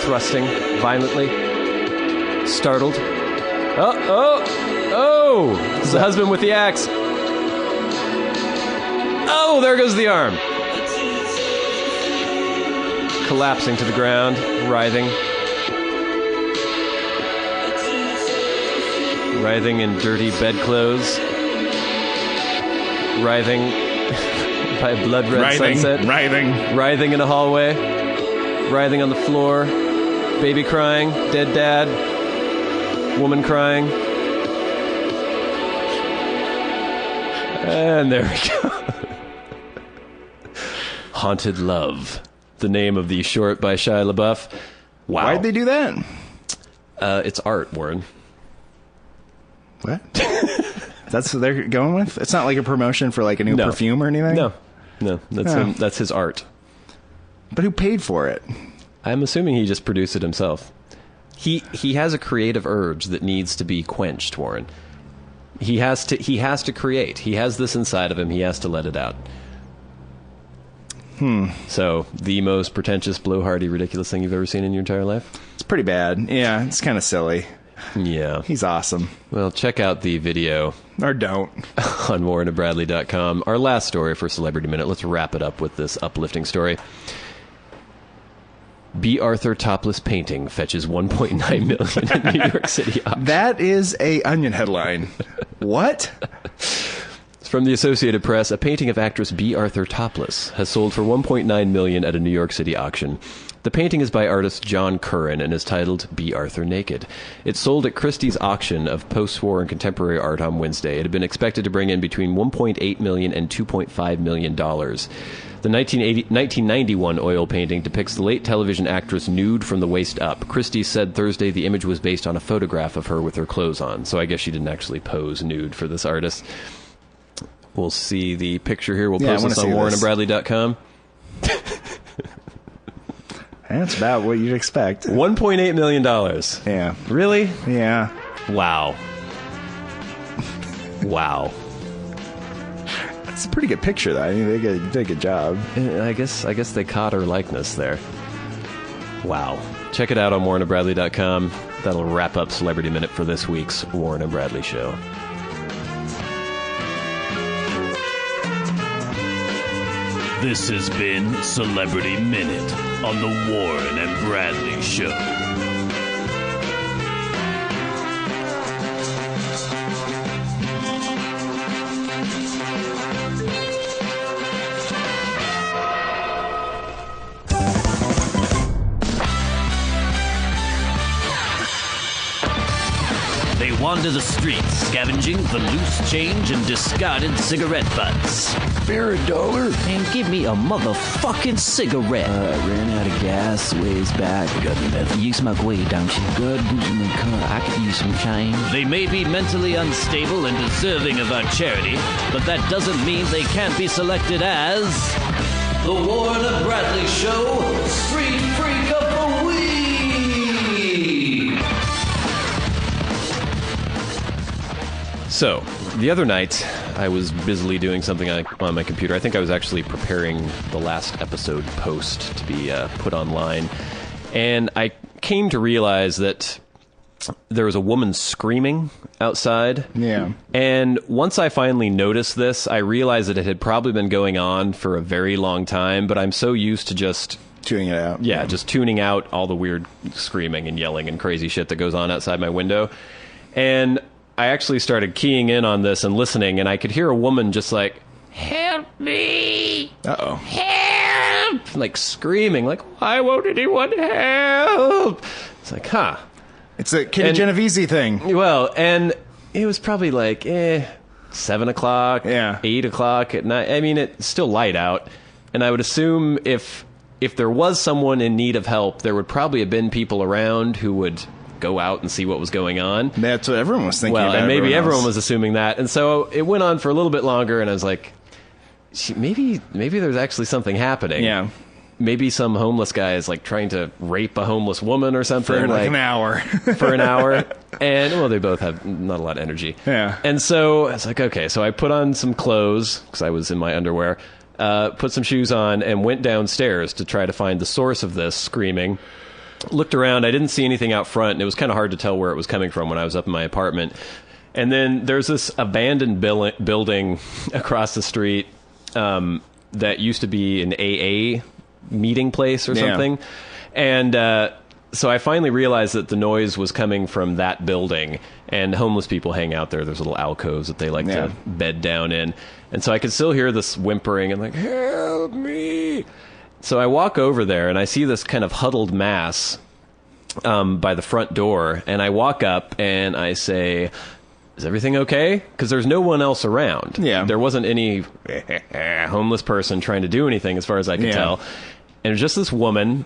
Thrusting violently. Startled. Oh! It's the husband with the axe. Oh, there goes the arm. Collapsing to the ground, writhing. Writhing in dirty bedclothes. Writhing by a blood-red sunset. Writhing in a hallway. Writhing on the floor. Baby crying. Dead dad. Woman crying. And there we go. Haunted Love. The name of the short by Shia LaBeouf. Wow. Why'd they do that? It's art, Warren. What? That's what they're going with? It's not like a promotion for like a new perfume or anything? No. That's him. That's his art. But who paid for it? I'm assuming he just produced it himself. He has a creative urge that needs to be quenched, Warren. He has to create. He has this inside of him. He has to let it out. So, the most pretentious, blowhardy, ridiculous thing you've ever seen in your entire life? It's pretty bad. Yeah, it's kind of silly. Yeah. He's awesome. Well, check out the video. Or don't. On warrenandbradley.com. Our last story for Celebrity Minute. Let's wrap it up with this uplifting story. Bea Arthur topless painting fetches $1.9 million in New York City auction. That is a Onion headline. What? From the Associated Press, a painting of actress Bea Arthur topless has sold for $1.9 million at a New York City auction. The painting is by artist John Curran and is titled Bea Arthur Naked. It sold at Christie's auction of post-war and contemporary art on Wednesday. It had been expected to bring in between $1.8 million and $2.5 million. The 1991 oil painting depicts the late television actress nude from the waist up. Christie said Thursday the image was based on a photograph of her with her clothes on, so I guess she didn't actually pose nude for this artist. We'll see the picture here. We'll post this on warrenandbradley.com. That's about what you'd expect. $1.8 million. Yeah. Really? Yeah. Wow. Wow. It's a pretty good picture, though. I mean, they did a good job. I guess they caught her likeness there. Wow. Check it out on warrenandbradley.com. That'll wrap up Celebrity Minute for this week's Warren and Bradley Show. This has been Celebrity Minute on the Warren and Bradley Show. They wander the streets, scavenging for loose change and discarded cigarette butts. Beer $1. And give me a motherfucking cigarette. Ran out of gas ways back. Got any meth? You smoke weed, don't you? Good in the car. I could use some change. They may be mentally unstable and deserving of our charity, but that doesn't mean they can't be selected as the Warren and Bradley Show Street Freak of the Week. So, the other night, I was busily doing something on my computer. I think I was actually preparing the last episode post to be put online. And I came to realize that there was a woman screaming outside. Yeah. And once I finally noticed this, I realized that it had probably been going on for a very long time, but I'm so used to just tuning it out. Yeah, just tuning out all the weird screaming and yelling and crazy shit that goes on outside my window. And I actually started keying in on this and listening, and I could hear a woman just like, "Help me! Uh-oh. Help!" Like screaming, like, "Why won't anyone help?" It's like, huh. It's a Kitty Genovese thing. Well, and it was probably like 7 o'clock, 8 o'clock at night. I mean, it's still light out, and I would assume if there was someone in need of help, there would probably have been people around who would go out and see what was going on. That's what everyone was thinking. Well, about and maybe everyone else. was assuming that, and so it went on for a little bit longer, and I was like, maybe there's actually something happening. Yeah. Maybe some homeless guy is like trying to rape a homeless woman or something. For like an hour. For an hour. And, well, they both have not a lot of energy. Yeah. And so I was like, okay. So I put on some clothes, because I was in my underwear, put some shoes on, and went downstairs to try to find the source of this screaming. Looked around. I didn't see anything out front, and it was kind of hard to tell where it was coming from when I was up in my apartment. And then there's this abandoned building across the street that used to be an AA meeting place or something. And so I finally realized that the noise was coming from that building, and homeless people hang out there. There's little alcoves that they like to bed down in. And so I could still hear this whimpering and like, "Help me." So I walk over there, and I see this kind of huddled mass by the front door, and I walk up and I say, "Is everything okay?" Because there's no one else around. Yeah. There wasn't any homeless person trying to do anything as far as I could tell. And it was just this woman,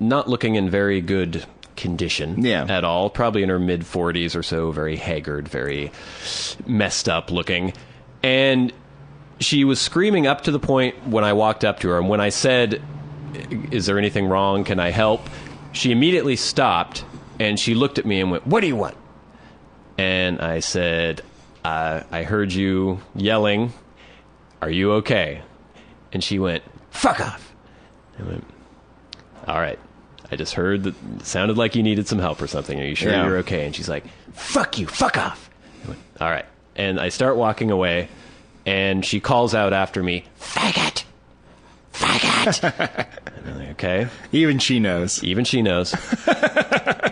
not looking in very good condition at all, probably in her mid-40s or so, very haggard, very messed up looking. And she was screaming up to the point when I walked up to her, and when I said, "Is there anything wrong? Can I help?" she immediately stopped, and she looked at me and went, "What do you want?" And I said, I heard you yelling. Are you okay?" And she went, "Fuck off." I went, "All right. I just heard that it sounded like you needed some help or something. Are you sure you're okay?" And she's like, "Fuck you. Fuck off." I went, "All right." And I start walking away, and she calls out after me, "Faggot! Faggot!" And I'm like, okay. Even she knows. Even she knows.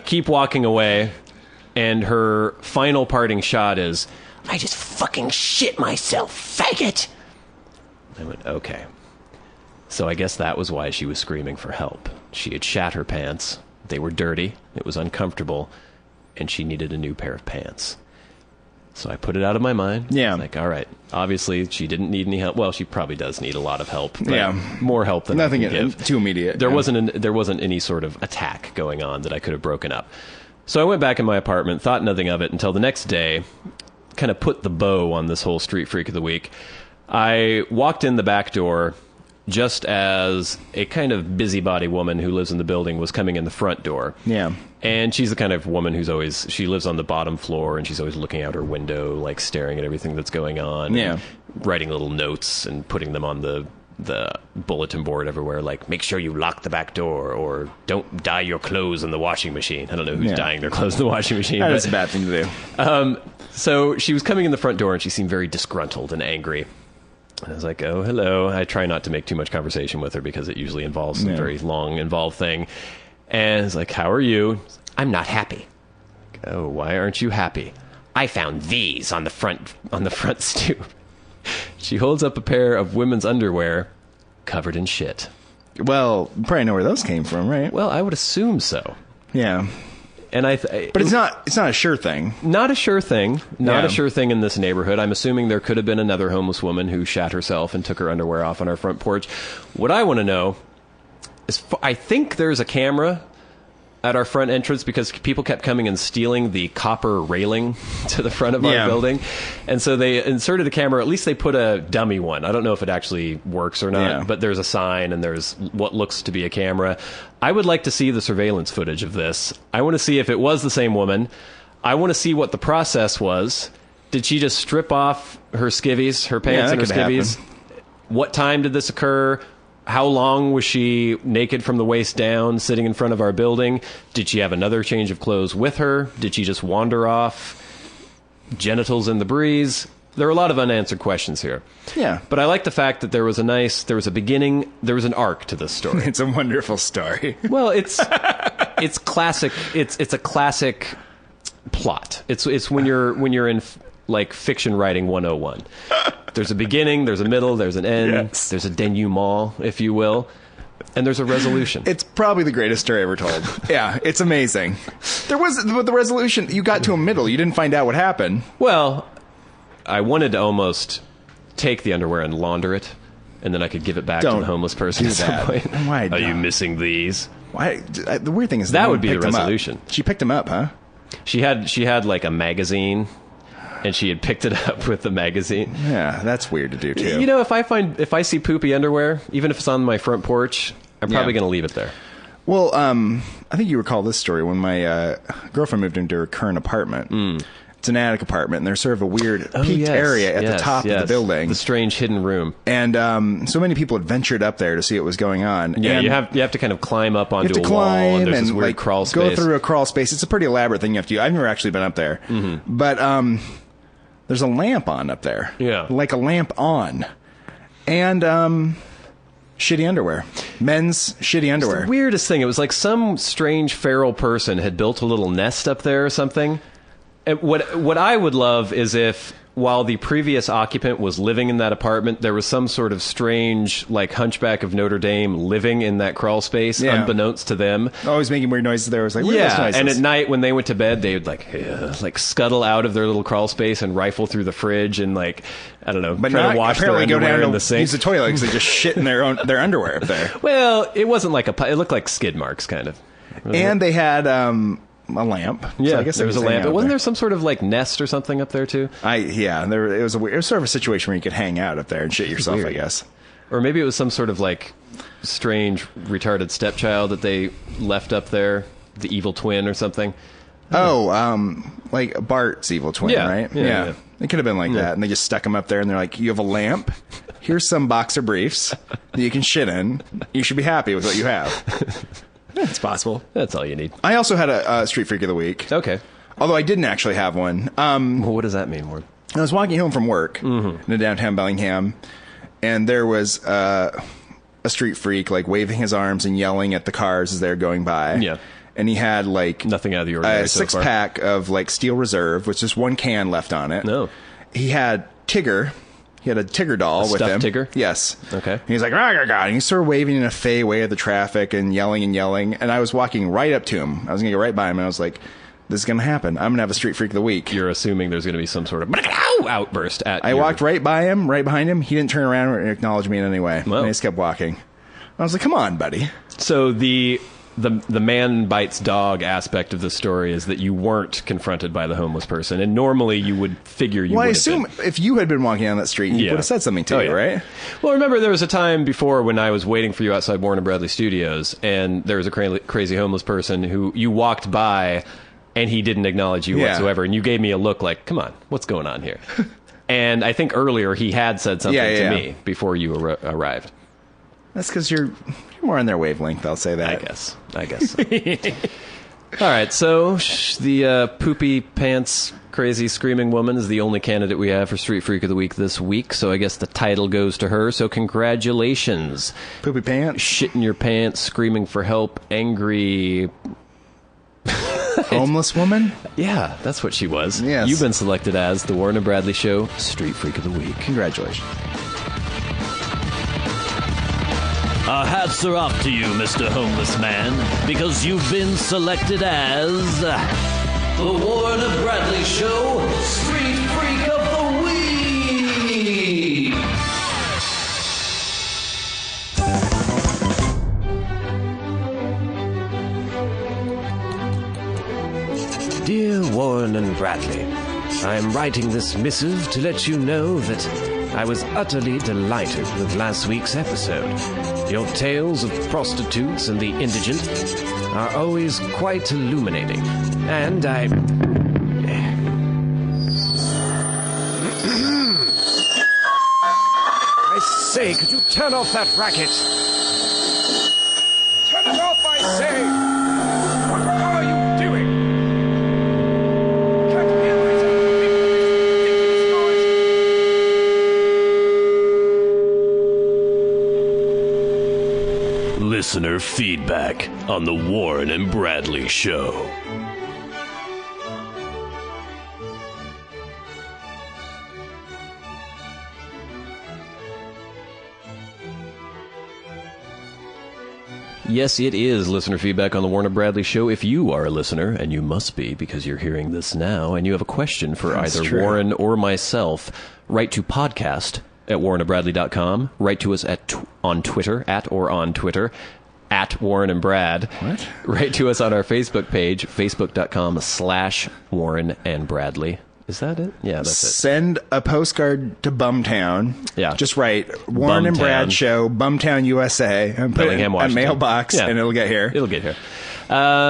Keep walking away, and her final parting shot is, "I just fucking shit myself, faggot!" I went, okay. So I guess that was why she was screaming for help. She had shat her pants. They were dirty. It was uncomfortable. And she needed a new pair of pants. So I put it out of my mind. Yeah. Like, all right. Obviously, she didn't need any help. Well, she probably does need a lot of help. More help than nothing I can give. Too immediate. There wasn't any sort of attack going on that I could have broken up. So I went back in my apartment, thought nothing of it until the next day, kind of put the bow on this whole Street Freak of the Week. I walked in the back door just as a kind of busybody woman who lives in the building was coming in the front door. Yeah. And she's the kind of woman who's she lives on the bottom floor, and she's always looking out her window, like staring at everything that's going on. Yeah. And writing little notes and putting them on the bulletin board everywhere, like, make sure you lock the back door, or don't dye your clothes in the washing machine. I don't know who's dyeing their clothes in the washing machine. That's a bad thing to do. So she was coming in the front door, and she seemed very disgruntled and angry. And I was like, oh, hello. I try not to make too much conversation with her because it usually involves some very long, involved thing. And it's like, how are you? I'm not happy. Oh, why aren't you happy? I found these on the front stoop. She holds up a pair of women's underwear covered in shit. Well, you probably know where those came from, right? Well, I would assume so. Yeah. And but it's not a sure thing. Not a sure thing. Not a sure thing in this neighborhood. I'm assuming there could have been another homeless woman who shat herself and took her underwear off on our front porch. What I want to know is, I think there's a camera at our front entrance because people kept coming and stealing the copper railing to the front of our building. And so they inserted a camera. At least they put a dummy one. I don't know if it actually works or not, but there's a sign and there's what looks to be a camera. I would like to see the surveillance footage of this. I want to see if it was the same woman. I want to see what the process was. Did she just strip off her skivvies, her pants and her skivvies? What time did this occur? How long was she naked from the waist down, sitting in front of our building? Did she have another change of clothes with her? Did she just wander off? Genitals in the breeze? There are a lot of unanswered questions here. Yeah. But I like the fact that there was a beginning, there was an arc to this story. It's a wonderful story. Well, it's classic. It's a classic plot. It's when you're in like fiction writing 101. There's a beginning, there's a middle, there's an end, there's a denouement, if you will, and there's a resolution. It's probably the greatest story ever told. Yeah, it's amazing. There was the resolution. You got to a middle. You didn't find out what happened. Well, I wanted to almost take the underwear and launder it, and then I could give it back to the homeless person at some point. Why? Are you missing these? Why? The weird thing is that would be the resolution. She picked him up, huh? She had like a magazine. And she had picked it up with the magazine. Yeah, that's weird to do too. You know, if I see poopy underwear, even if it's on my front porch, I'm probably going to leave it there. Well, I think you recall this story when my girlfriend moved into her current apartment. It's an attic apartment, and there's sort of a weird peaked area at the top of the building. The strange hidden room. And so many people had ventured up there to see what was going on. Yeah, and you have to kind of climb up onto a wall, and there's this weird crawl space. Go through a crawl space. It's a pretty elaborate thing you have to do. I've never actually been up there. But there's a lamp on up there. Yeah. Like a lamp on. And shitty underwear. Men's shitty underwear. It's the weirdest thing. It was like some strange feral person had built a little nest up there or something. And what I would love is if, while the previous occupant was living in that apartment, there was some sort of strange, like, Hunchback of Notre Dame living in that crawl space, unbeknownst to them. Always making weird noises there. I was like, what are those noises? And at night when they went to bed, they would like scuttle out of their little crawl space and rifle through the fridge and, like, I don't know, but try to wash their underwear in the sink. Use the toilet because they just shit in their underwear up there. Well, it wasn't like it looked like skid marks, kind of. And they had a lamp. Yeah, so I guess there was a lamp. But wasn't there some sort of like nest or something up there too? It was sort of a situation where you could hang out up there and shit yourself, I guess. Or maybe it was some sort of like strange retarded stepchild that they left up there, the evil twin or something. Like Bart's evil twin, right? Yeah. It could have been like that, and they just stuck him up there, and they're like, "You have a lamp. Here's some boxer briefs that you can shit in. You should be happy with what you have." It's possible. That's all you need. I also had a Street Freak of the Week. Okay. Although I didn't actually have one. Well, what does that mean, Ward? I was walking home from work in downtown Bellingham, and there was a street freak, like, waving his arms and yelling at the cars as they were going by. Yeah. And he had, like, nothing out of the ordinary a six-pack of, like, Steel Reserve, with just one can left on it. No. He had Tigger. He had a Tigger doll with him. Tigger? Yes. Okay. And he's like, rah, rah, rah, and he's sort of waving in a fey way at the traffic and yelling. And I was walking right up to him. I was going to go right by him, and I was like, this is going to happen. I'm going to have a Street Freak of the Week. You're assuming there's going to be some sort of outburst at I walked right by him, right behind him. He didn't turn around or acknowledge me in any way. Well. And I just kept walking. I was like, come on, buddy. So the man bites dog aspect of the story is that you weren't confronted by the homeless person, and normally you would figure you would. Well, I assume if you had been walking down that street, he would have said something to you, right? Well, remember there was a time before when I was waiting for you outside Warner Bradley Studios, and there was a crazy homeless person who you walked by, and he didn't acknowledge you whatsoever, and you gave me a look like, come on, what's going on here? And I think earlier he had said something to me before you arrived. That's because you're more on their wavelength, I'll say that. I guess. All right, so the poopy pants crazy screaming woman is the only candidate we have for Street Freak of the Week this week, so I guess the title goes to her, so congratulations. Poopy pants? Shit in your pants, screaming for help, angry... homeless woman? Yeah, that's what she was. Yes. You've been selected as the Warren and Bradley Show Street Freak of the Week. Congratulations. Our hats are off to you, Mr. Homeless Man, because you've been selected as the Warren and Bradley Show Street Freak of the Week. Dear Warren and Bradley, I am writing this missive to let you know that I was utterly delighted with last week's episode. Your tales of prostitutes and the indigent are always quite illuminating, and I say, could you turn off that racket? Turn it off, I say! What are you doing? Can't hear myself making this ridiculous noise. Listener feedback on the Warren and Bradley Show. Yes, it is listener feedback on the Warren and Bradley Show. If you are a listener, and you must be because you're hearing this now, and you have a question for either Warren or myself, write to podcast@warrenandbradley.com. Write to us on Twitter, at Warren and Brad. What? Write to us on our Facebook page, facebook.com/Warren and Bradley. Is that it? Yeah, that's it. Send a postcard to Bumtown. Yeah. Just write Warren and Brad Show, Bumtown, USA, and put it in a mailbox, and it'll get here. It'll get here.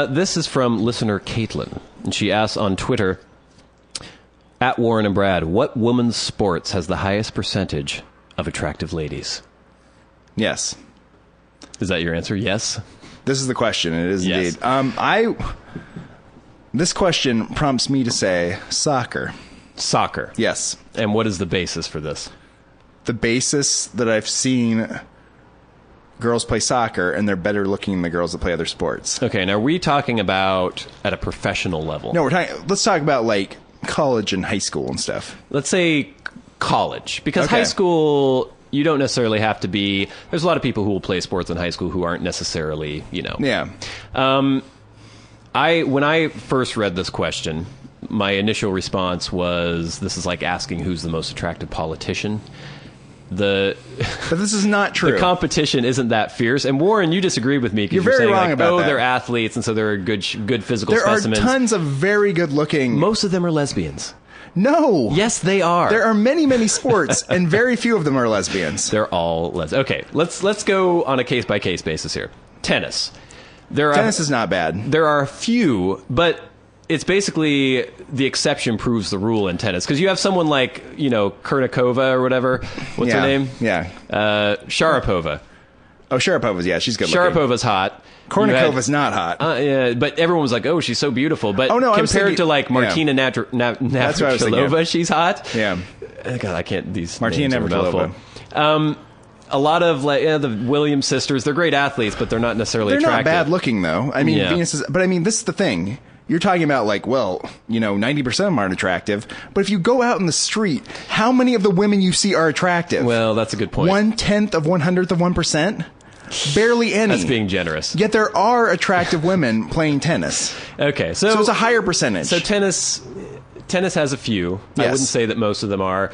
This is from listener Caitlin, and she asks on Twitter, at Warren and Brad, what women's sports has the highest percentage of attractive ladies? Yes. Is that your answer? Yes? This is the question. It is Yes. indeed. This question prompts me to say soccer. Soccer. Yes. And what is the basis for this? The basis that I've seen girls play soccer, and they're better looking than the girls that play other sports. Okay, now are we talking about at a professional level? No, let's talk about like college and high school and stuff. Let's say college. Because Okay. high school, you don't necessarily have to be... There's a lot of people who will play sports in high school who aren't necessarily, Yeah. When I first read this question, my initial response was, this is like asking who's the most attractive politician. But this is not true. The competition isn't that fierce. And Warren, you disagreed with me because You're you're very saying wrong about that. they're athletes, and so they're good physical There specimens. are tons of very good looking... Most of them are lesbians. No. Yes, they are. There are many, many sports, and very few of them are lesbians. They're all lesbians. Okay, let's go on a case-by-case basis here. Tennis. Tennis is not bad. There are a few, but it's basically the exception proves the rule in tennis. Because you have someone like, Kurnikova or whatever. What's her name? Yeah. Sharapova. Oh, Sharapova's, she's good looking. Sharapova's hot. Kornikova's not hot. Yeah, but everyone was like, oh, she's so beautiful. But compared to like Martina Navratilova, she's hot. Yeah. God, I can't. These Martina Navratilova. A lot of the Williams sisters, they're great athletes, but they're not necessarily attractive. They're not bad looking, though. I mean, Venus is... But I mean, this is the thing. You're talking about 90% of them aren't attractive. But if you go out in the street, how many of the women you see are attractive? Well, that's a good point. 1/10 of 100th of 1% Barely any. That's being generous. Yet there are attractive women playing tennis. Okay, so it's a higher percentage. So tennis has a few. Yes. I wouldn't say that most of them are.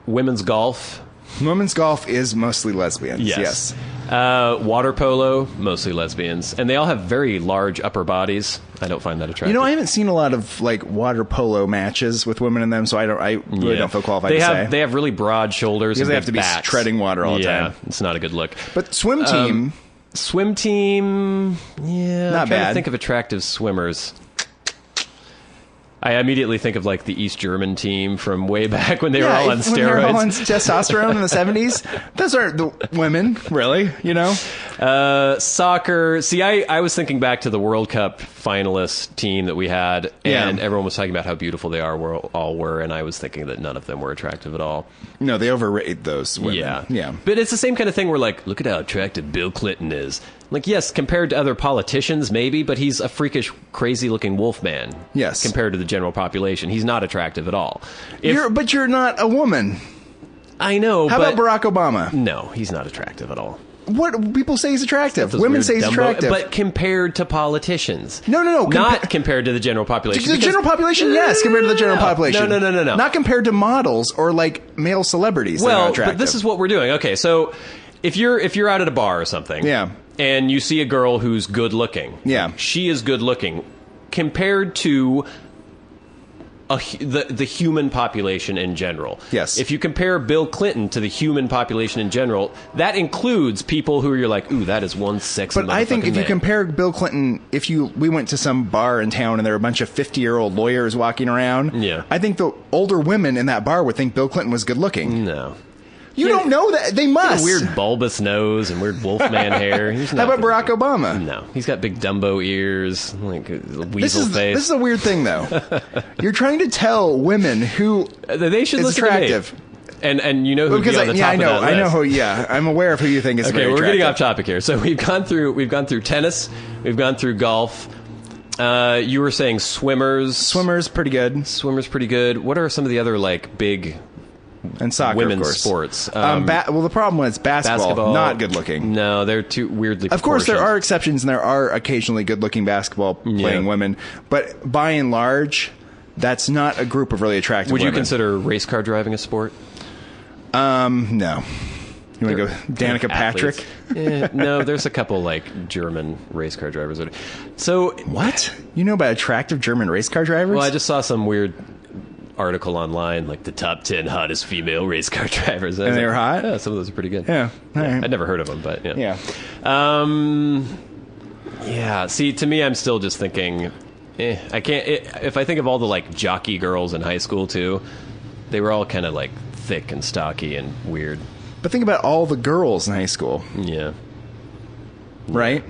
Women's golf. Women's golf is mostly lesbians. Yes. Water polo, mostly lesbians, and they all have very large upper bodies. I don't find that attractive. I haven't seen a lot of water polo matches with women in them, so I really don't feel qualified to say. They have really broad shoulders because and they have to be backs. treading water all the time. Yeah, it's not a good look. But swim team, yeah, not I'm trying bad. to think of attractive swimmers. I immediately think of the East German team from way back when they were all on steroids. When they were all on testosterone in the 70s. Those aren't the women, really, Soccer. See, I was thinking back to the World Cup finalist team that we had, and everyone was talking about how beautiful they all were, and I was thinking that none of them were attractive at all. No, they overrate those women. Yeah. But it's the same kind of thing where, look at how attractive Bill Clinton is. Yes, compared to other politicians, maybe, but he's a freakish, crazy-looking wolf man. Yes. Compared to the general population. He's not attractive at all. But you're not a woman. I know, How about Barack Obama? No, he's not attractive at all. What people say is attractive. Women say is attractive. But compared to politicians. No. Not compared to the general population. The general population, yes, compared to the general population. No. Not compared to models or like male celebrities that are attractive. But this is what we're doing. Okay, so if you're out at a bar or something, and you see a girl who's good looking, she is good looking compared to the human population in general. Yes. If you compare Bill Clinton to the human population in general, that includes people who you're like, ooh, that is one sexy motherfucking But I think if you man. compare Bill Clinton, we went to some bar in town and there were a bunch of 50-year-old lawyers walking around. Yeah. I think the older women in that bar would think Bill Clinton was good looking. No. You don't know that. They must. He had a weird bulbous nose and weird wolfman hair. How about Barack Obama? No. He's got big Dumbo ears, like a weasel face. This is a weird thing, though. You're trying to tell women who they should is listen attractive. To me. And you know who'd be on the top of that list. I know who. Yeah, I'm aware of who you think is very attractive. We're getting off topic here. So we've gone through tennis, we've gone through golf. You were saying swimmers. Swimmers pretty good. What are some of the other like big and soccer, women's of course. sports? Well, the problem was basketball, not good looking. No, they're too weirdly. Of course, there are exceptions, and there are occasionally good looking basketball playing women, but by and large, that's not a group of really attractive. Would you women. Consider race car driving a sport? No. You want to go Danica Patrick? No, there's a couple like German race car drivers. So what? You know about attractive German race car drivers? Well, I just saw some weird article online, like the top 10 hottest female race car drivers. And they were hot? Yeah, some of those are pretty good. Yeah. All right. I'd never heard of them, but yeah. Yeah. See, to me, I'm still just thinking, I can't, if I think of all the like jockey girls in high school too, they were all kind of like thick and stocky and weird. But think about all the girls in high school. Yeah. Right?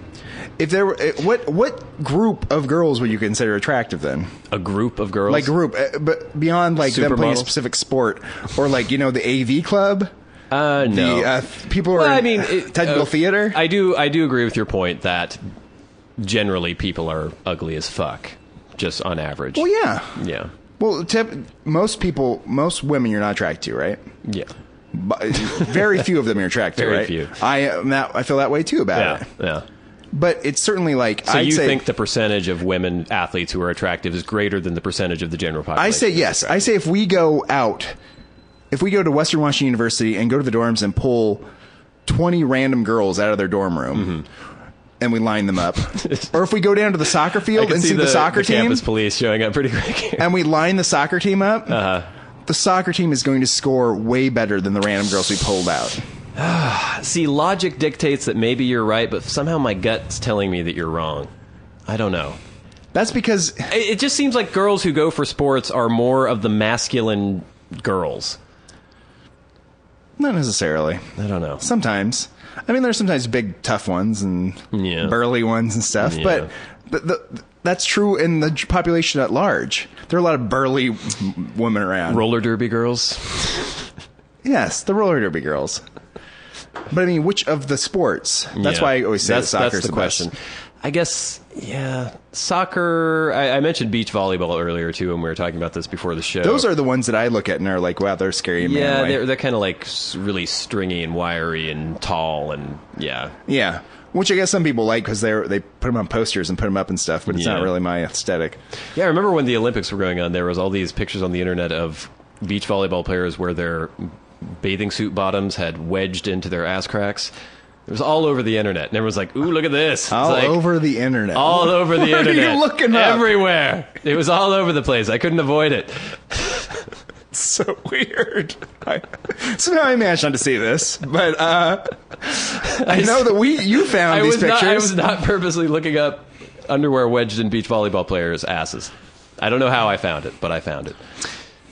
If there were, what group of girls would you consider attractive then? A group of girls? Like but beyond like them playing a specific sport, or like the AV club. No. The people who are technical theater. I do agree with your point that generally people are ugly as fuck, just on average. Well, yeah. Yeah. Well, most women you're not attracted to, right? Yeah. Very few of them you're attracted to, right? Very few. I feel that way too about it. Yeah. But it's certainly like... So you think the percentage of women athletes who are attractive is greater than the percentage of the general population? I say yes. I say if we go to Western Washington University and go to the dorms and pull 20 random girls out of their dorm room, and we line them up, or if we go down to the soccer field and see the soccer team... campus police showing up pretty quick. And we line the soccer team up, the soccer team is going to score way better than the random girls we pulled out. See, logic dictates that maybe you're right, but somehow my gut's telling me that you're wrong. I don't know. That's because... It just seems like girls who go for sports are more of the masculine girls. Not necessarily. I don't know. Sometimes. I mean, there's sometimes big, tough ones and burly ones and stuff, but that's true in the population at large. There are a lot of burly women around. Roller derby girls? Yes, the roller derby girls. But I mean, which of the sports? That's why I always say soccer is the question. Best. I guess, soccer. I mentioned beach volleyball earlier too, when we were talking about this before the show. Those are the ones that I look at and are like, wow, they're scary. Yeah, they're kind of like really stringy and wiry and tall and yeah. Which I guess some people like because they put them on posters and put them up and stuff, but it's not really my aesthetic. Yeah, I remember when the Olympics were going on, there was all these pictures on the internet of beach volleyball players where their bathing suit bottoms had wedged into their ass cracks. It was all over the internet, and everyone's like, "Ooh, look at this!" Over the internet. All over the internet. What are you looking up? Everywhere. It was all over the place. I couldn't avoid it. It's so weird. Somehow I managed not to see this, but I know that you found these pictures. I was not purposely looking up underwear wedged in beach volleyball players' asses. I don't know how I found it, but I found it.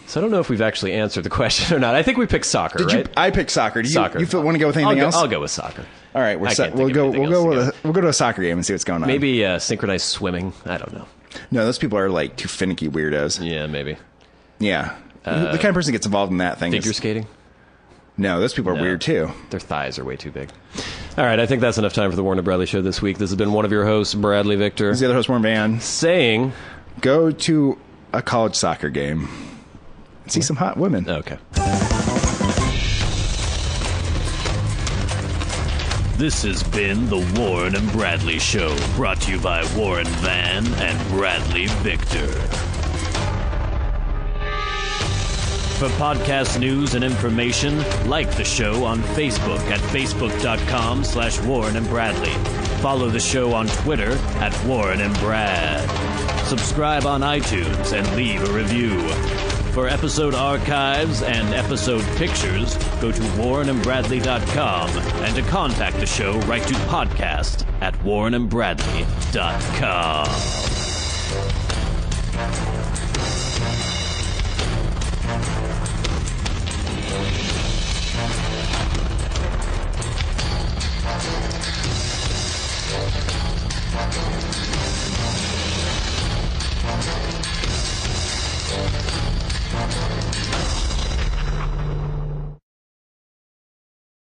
So I don't know if we've actually answered the question or not. I think we picked soccer, right? I picked soccer. Soccer. You want to go with anything else? I'll go with soccer. All right, we'll go to a soccer game and see what's going on. Maybe synchronized swimming. I don't know. No, those people are like too finicky weirdos. Yeah, maybe. Yeah, the kind of person that gets involved in that thing. Figure skating? No, those people are weird too. Their thighs are way too big. All right, I think that's enough time for the Warren and Bradley Show this week. This has been one of your hosts, Bradley Victor. This is the other host, Warren Van. Saying, go to a college soccer game. See some hot women. Okay. This has been The Warren and Bradley Show, brought to you by Warren Van and Bradley Victor. For podcast news and information, like the show on Facebook at facebook.com/Warren and Bradley. Follow the show on Twitter at Warren and Brad. Subscribe on iTunes and leave a review. For episode archives and episode pictures, go to warrenandbradley.com, and to contact the show, write to podcast@warrenandbradley.com.